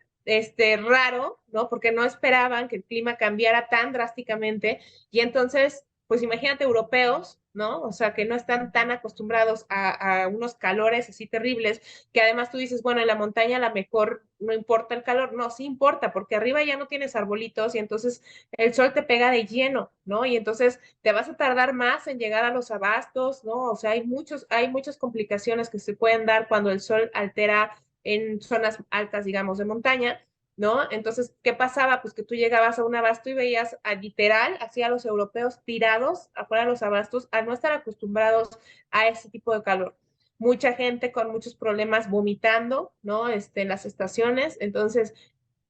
B: raro, ¿no? Porque no esperaban que el clima cambiara tan drásticamente. Y entonces, pues imagínate europeos, ¿no? O sea, que no están tan acostumbrados a unos calores así terribles, que además tú dices, bueno, en la montaña a lo mejor no importa el calor. No, sí importa, porque arriba ya no tienes arbolitos y entonces el sol te pega de lleno, ¿no? Y entonces te vas a tardar más en llegar a los abastos, ¿no? O sea, hay muchas complicaciones que se pueden dar cuando el sol altera en zonas altas, digamos, de montaña, ¿no? Entonces, ¿qué pasaba? Pues que tú llegabas a un abasto y veías a literal, así a los europeos tirados afuera de los abastos, a no estar acostumbrados a ese tipo de calor. Mucha gente con muchos problemas vomitando, ¿no? En las estaciones. Entonces,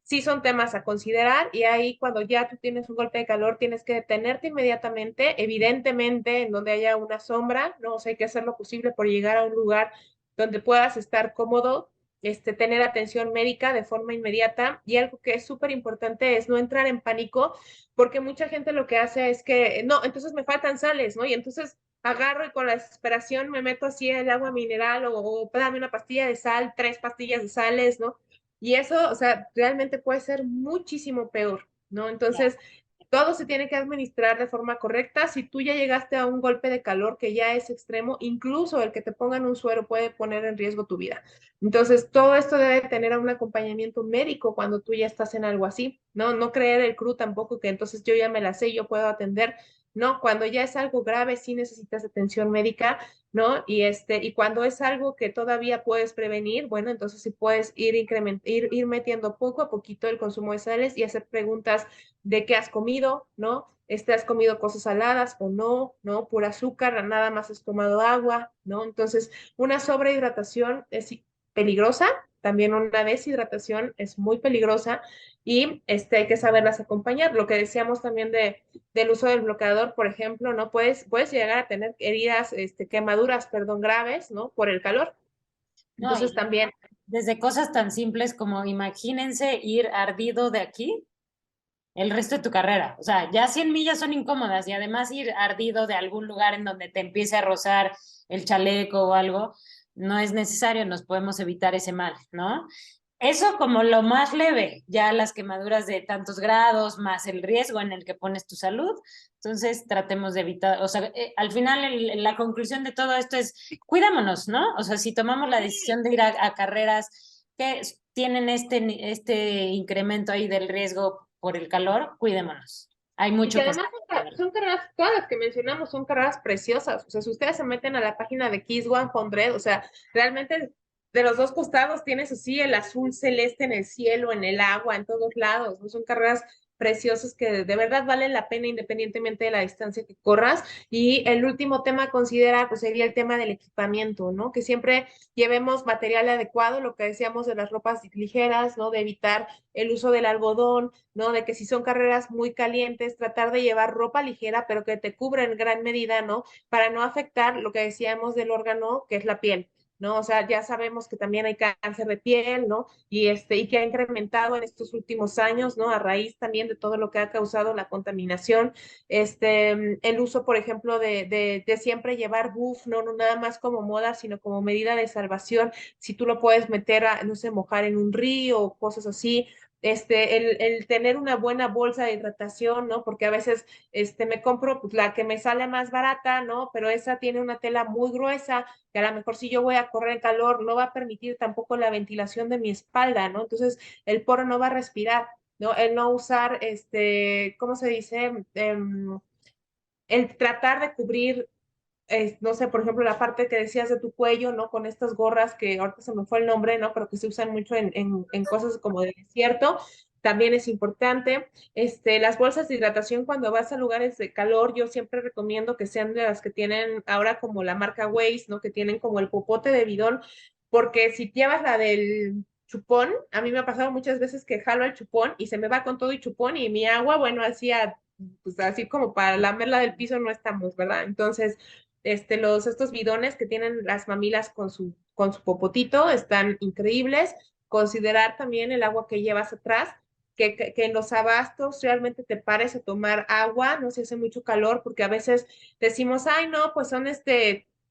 B: sí son temas a considerar y ahí cuando ya tú tienes un golpe de calor tienes que detenerte inmediatamente, evidentemente en donde haya una sombra, ¿no? O sea, hay que hacer lo posible por llegar a un lugar donde puedas estar cómodo, tener atención médica de forma inmediata y algo que es súper importante es no entrar en pánico porque mucha gente lo que hace es que, no, entonces me faltan sales, ¿no? Y entonces agarro y con la desesperación me meto así el agua mineral o dame una pastilla de sal, 3 pastillas de sales, ¿no? Y eso, o sea, realmente puede ser muchísimo peor, ¿no?
A: Ya.
B: Entonces, todo se tiene que administrar de forma correcta. Si tú ya llegaste a un golpe de calor que ya es extremo, incluso el que te pongan un suero puede poner en riesgo tu vida. Entonces, todo esto debe tener un acompañamiento médico cuando tú ya estás en algo así, ¿no? No creer el CRU tampoco que entonces yo ya me la sé, yo puedo atender. No, cuando ya es algo grave, sí necesitas atención médica, ¿no? Y cuando es algo que todavía puedes prevenir, bueno, entonces sí puedes ir metiendo poco a poquito el consumo de sales y hacer preguntas de qué has comido, ¿no? ¿Has comido cosas saladas o no? ¿No? Pura azúcar, nada más has tomado agua, ¿no? Entonces, una sobrehidratación es peligrosa, también una deshidratación es muy peligrosa y hay que saberlas acompañar. Lo que decíamos también del uso del bloqueador, por ejemplo, ¿no? Puedes llegar a tener heridas, quemaduras, perdón, graves, ¿no? Por el calor.
A: No,
B: Entonces
A: y
B: también,
A: desde cosas tan simples como imagínense ir ardido de aquí el resto de tu carrera. O sea, ya 100 millas son incómodas y además ir ardido de algún lugar en donde te empiece a rozar el chaleco o algo, no es necesario, nos podemos evitar ese mal, ¿no? Eso como lo más leve, ya las quemaduras de tantos grados, más el riesgo en el que pones tu salud. Entonces, tratemos de evitar, o sea, al final la conclusión de todo esto es, cuidámonos, ¿no? O sea, si tomamos la decisión de ir a carreras que tienen este incremento ahí del riesgo por el calor, cuidémonos. Hay
B: y que
A: mucho que
B: además
A: hacer.
B: son carreras, todas las que mencionamos son carreras preciosas. O sea, si ustedes se meten a la página de Kiss 100, o sea, realmente de los dos costados tienes así el azul celeste en el cielo, en el agua, en todos lados, ¿no? Son carreras preciosas que de verdad valen la pena independientemente de la distancia que corras. Y el último tema a considerar, pues sería el tema del equipamiento, ¿no? Que siempre llevemos material adecuado, lo que decíamos de las ropas ligeras, ¿no? De evitar el uso del algodón, ¿no? De que si son carreras muy calientes, tratar de llevar ropa ligera, pero que te cubra en gran medida, ¿no? Para no afectar lo que decíamos del órgano, que es la piel. ¿No? O sea, ya sabemos que también hay cáncer de piel, ¿no? Y que ha incrementado en estos últimos años, ¿no? A raíz también de todo lo que ha causado la contaminación, el uso, por ejemplo, de siempre llevar buff, ¿no? No nada más como moda, sino como medida de salvación, si tú lo puedes meter a, no sé, mojar en un río o cosas así, el tener una buena bolsa de hidratación, ¿no? Porque a veces, me compro pues, la que me sale más barata, ¿no? Pero esa tiene una tela muy gruesa, que a lo mejor si yo voy a correr en calor, no va a permitir tampoco la ventilación de mi espalda, ¿no? Entonces, el poro no va a respirar, ¿no? El no usar, ¿cómo se dice? El tratar de cubrir no sé, por ejemplo, la parte que decías de tu cuello, ¿no? Con estas gorras que ahorita se me fue el nombre, ¿no? Pero que se usan mucho en cosas como de desierto, también es importante. Las bolsas de hidratación cuando vas a lugares de calor, yo siempre recomiendo que sean de las que tienen ahora como la marca Waze, ¿no? Que tienen como el popote de bidón, porque si llevas la del chupón, a mí me ha pasado muchas veces que jalo el chupón y se me va con todo y chupón y mi agua, bueno, hacía, pues así como para lamerla del piso no estamos, ¿verdad? Entonces, estos bidones que tienen las mamilas con su popotito están increíbles. Considerar también el agua que llevas atrás, que en los abastos realmente te pares a tomar agua, no se hace mucho calor, porque a veces decimos, ay, no, pues son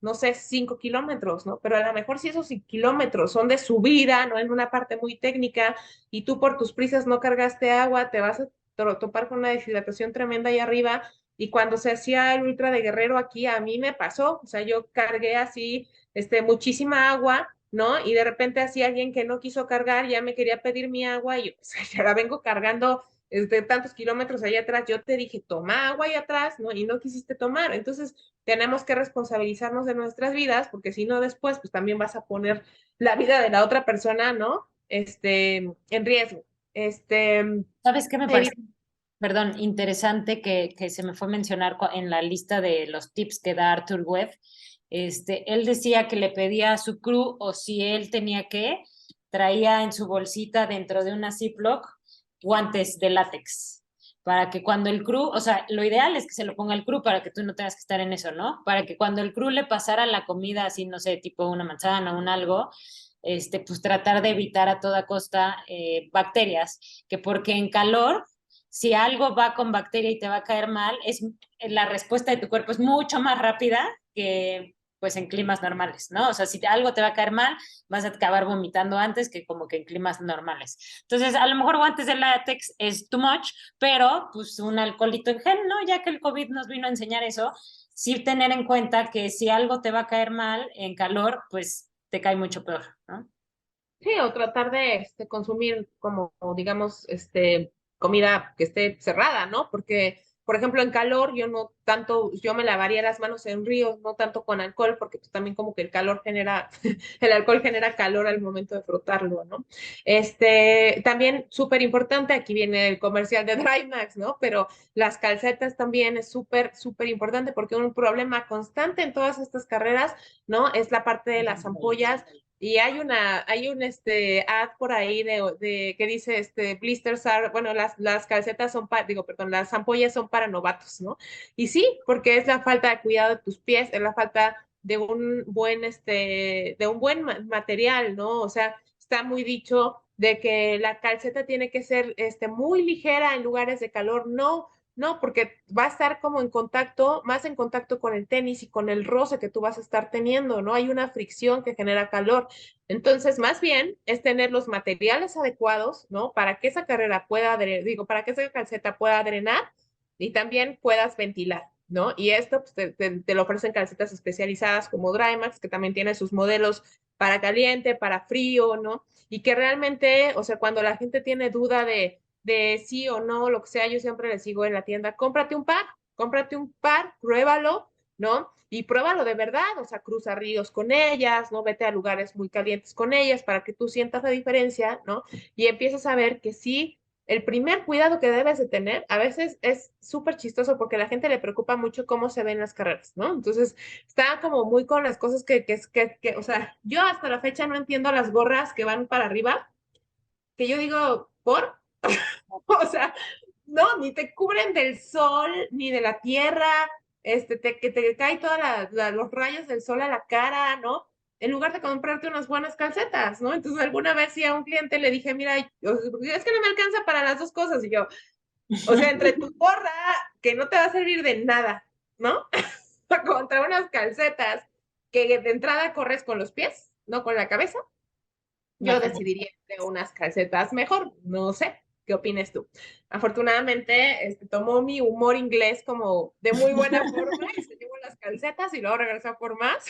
B: no sé, 5 kilómetros, ¿no? Pero a lo mejor si esos kilómetros son de subida, ¿no? En una parte muy técnica, y tú por tus prisas no cargaste agua, te vas a topar con una deshidratación tremenda ahí arriba. Y cuando se hacía el ultra de Guerrero aquí, a mí me pasó, o sea, yo cargué así, muchísima agua, ¿no? Y de repente así alguien que no quiso cargar ya me quería pedir mi agua y yo, pues, ya la vengo cargando tantos kilómetros allá atrás. Yo te dije, toma agua allá atrás, ¿no? Y no quisiste tomar. Entonces, tenemos que responsabilizarnos de nuestras vidas, porque si no después, pues también vas a poner la vida de la otra persona, ¿no? En riesgo.
A: ¿Sabes qué me parece?
B: Evi-
A: Perdón, interesante que se me fue a mencionar en la lista de los tips que da Arthur Webb. Él decía que le pedía a su crew o si él tenía que, traía en su bolsita dentro de una Ziploc guantes de látex. Para que cuando el crew, o sea, lo ideal es que se lo ponga el crew para que tú no tengas que estar en eso, ¿no? Para que cuando el crew le pasara la comida, así, no sé, tipo una manzana o un algo, pues tratar de evitar a toda costa bacterias, que porque en calor si algo va con bacteria y te va a caer mal, la respuesta de tu cuerpo es mucho más rápida que pues en climas normales, ¿no? O sea, si algo te va a caer mal, vas a acabar vomitando antes que como que en climas normales. Entonces, a lo mejor guantes de látex es too much, pero pues un alcoholito en gel, ¿no? Ya que el COVID nos vino a enseñar eso, sí tener en cuenta que si algo te va a caer mal en calor, pues te cae mucho peor, ¿no?
B: Sí, o tratar de consumir como, digamos, comida que esté cerrada, ¿no? Porque, por ejemplo, en calor yo no tanto, yo me lavaría las manos en ríos, no tanto con alcohol, porque pues también como que el calor genera, el alcohol genera calor al momento de frotarlo, ¿no? También súper importante, aquí viene el comercial de Drymax, ¿no? Pero las calcetas también es súper, súper importante porque un problema constante en todas estas carreras, ¿no? Es la parte de las ampollas y hay un ad por ahí de que dice blisters are, bueno, las calcetas son para, digo, perdón, las ampollas son para novatos, ¿no? Y sí, porque es la falta de cuidado de tus pies, es la falta de un buen, material, ¿no? O sea, está muy dicho de que la calceta tiene que ser, muy ligera en lugares de calor. No, no, porque va a estar como en contacto, más en contacto con el tenis y con el roce que tú vas a estar teniendo, ¿no? Hay una fricción que genera calor. Entonces, más bien es tener los materiales adecuados, ¿no? Para que esa carrera pueda, para que esa calceta pueda drenar y también puedas ventilar, ¿no? Y esto pues, te lo ofrecen calcetas especializadas como Drymax, que también tiene sus modelos para caliente, para frío, ¿no? Y que realmente, o sea, cuando la gente tiene duda de sí o no, lo que sea, yo siempre les digo en la tienda, cómprate un par, pruébalo, ¿no? Y pruébalo de verdad, o sea, cruza ríos con ellas, ¿no? Vete a lugares muy calientes con ellas para que tú sientas la diferencia, ¿no? Y empiezas a ver que sí, el primer cuidado que debes de tener, a veces es súper chistoso porque a la gente le preocupa mucho cómo se ven las carreras, ¿no? Entonces, está como muy con las cosas o sea, yo hasta la fecha no entiendo las gorras que van para arriba, que yo digo, ¿por? O sea, no, ni te cubren del sol, ni de la tierra, que te cae todos los rayos del sol a la cara, ¿no? En lugar de comprarte unas buenas calcetas, ¿no? Entonces, alguna vez sí a un cliente le dije, mira, es que no me alcanza para las dos cosas. Y yo, o sea, entre tu gorra, que no te va a servir de nada, ¿no? Contra unas calcetas que de entrada corres con los pies, no con la cabeza, yo
A: Mejor.
B: decidiría de unas calcetas mejor, no sé, ¿qué opines tú? Afortunadamente, tomó mi humor inglés como de muy buena forma y se llevó las calcetas y luego regresó por más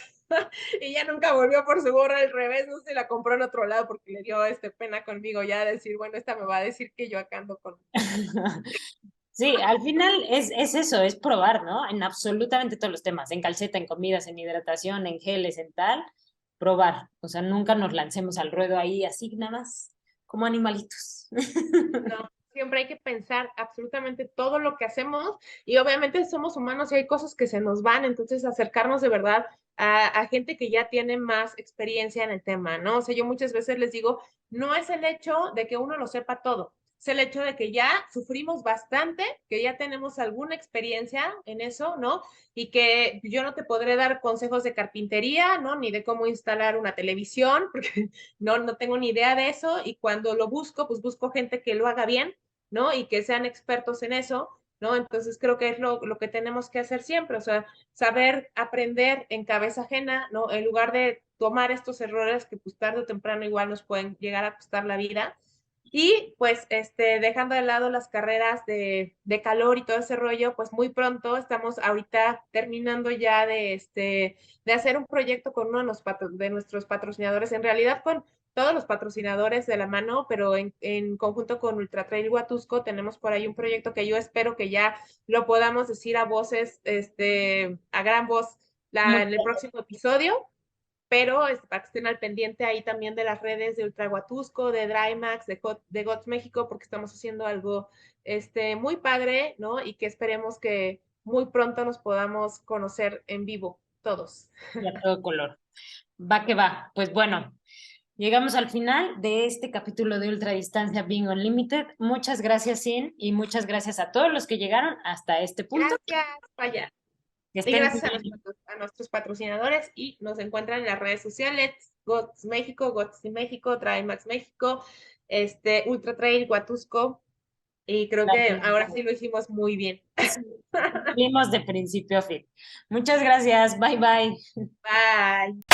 B: y ya nunca volvió por su gorra al revés, no se la compró en otro lado porque le dio pena conmigo ya decir, bueno, esta me va a decir que yo acá ando con...
A: Sí, al final es eso, es probar, ¿no? En absolutamente todos los temas, en calceta, en comidas, en hidratación, en geles, en tal, probar. O sea, nunca nos lancemos al ruedo ahí así nada más, como animalitos.
B: No, siempre hay que pensar absolutamente todo lo que hacemos y obviamente somos humanos y hay cosas que se nos van, entonces acercarnos de verdad a gente que ya tiene más experiencia en el tema, ¿no? O sea, yo muchas veces les digo, no es el hecho de que uno lo sepa todo, es el hecho de que ya sufrimos bastante, que ya tenemos alguna experiencia en eso, ¿no? Y que yo no te podré dar consejos de carpintería, ¿no? Ni de cómo instalar una televisión, porque no tengo ni idea de eso y cuando lo busco, pues busco gente que lo haga bien, ¿no? Y que sean expertos en eso, ¿no? Entonces creo que es lo que tenemos que hacer siempre, o sea, saber aprender en cabeza ajena, ¿no? En lugar de tomar estos errores que pues tarde o temprano igual nos pueden llegar a costar la vida. Y pues dejando de lado las carreras de calor y todo ese rollo, pues muy pronto estamos ahorita terminando ya de hacer un proyecto con uno de, de nuestros patrocinadores, en realidad con todos los patrocinadores de la mano, pero en conjunto con Ultra Trail Huatusco tenemos por ahí un proyecto que yo espero que ya lo podamos decir a voces, a gran voz
A: Muy
B: en el próximo episodio, pero para que estén al pendiente ahí también de las redes de Ultra Huatusco, de Drymax, de GOTS México, porque estamos haciendo algo muy padre, ¿no? Y que esperemos que muy pronto nos podamos conocer en vivo todos.
A: y a todo color. Va que va. Pues bueno, llegamos al final de este capítulo de Ultradistancia Being Unlimited. Muchas gracias, Sin, y muchas gracias a todos los que llegaron hasta este punto.
B: Gracias, vaya.
A: Que
B: Y
A: estén muy
B: gracias
A: bien.
B: a nuestros patrocinadores y nos encuentran en las redes sociales, GOTS México, GOTS México, Trimax México, Ultra Trail Huatusco, y creo que ahora sí lo hicimos muy bien.
A: Sí, cumplimos de principio a fin. Muchas gracias. Bye bye.
B: Bye.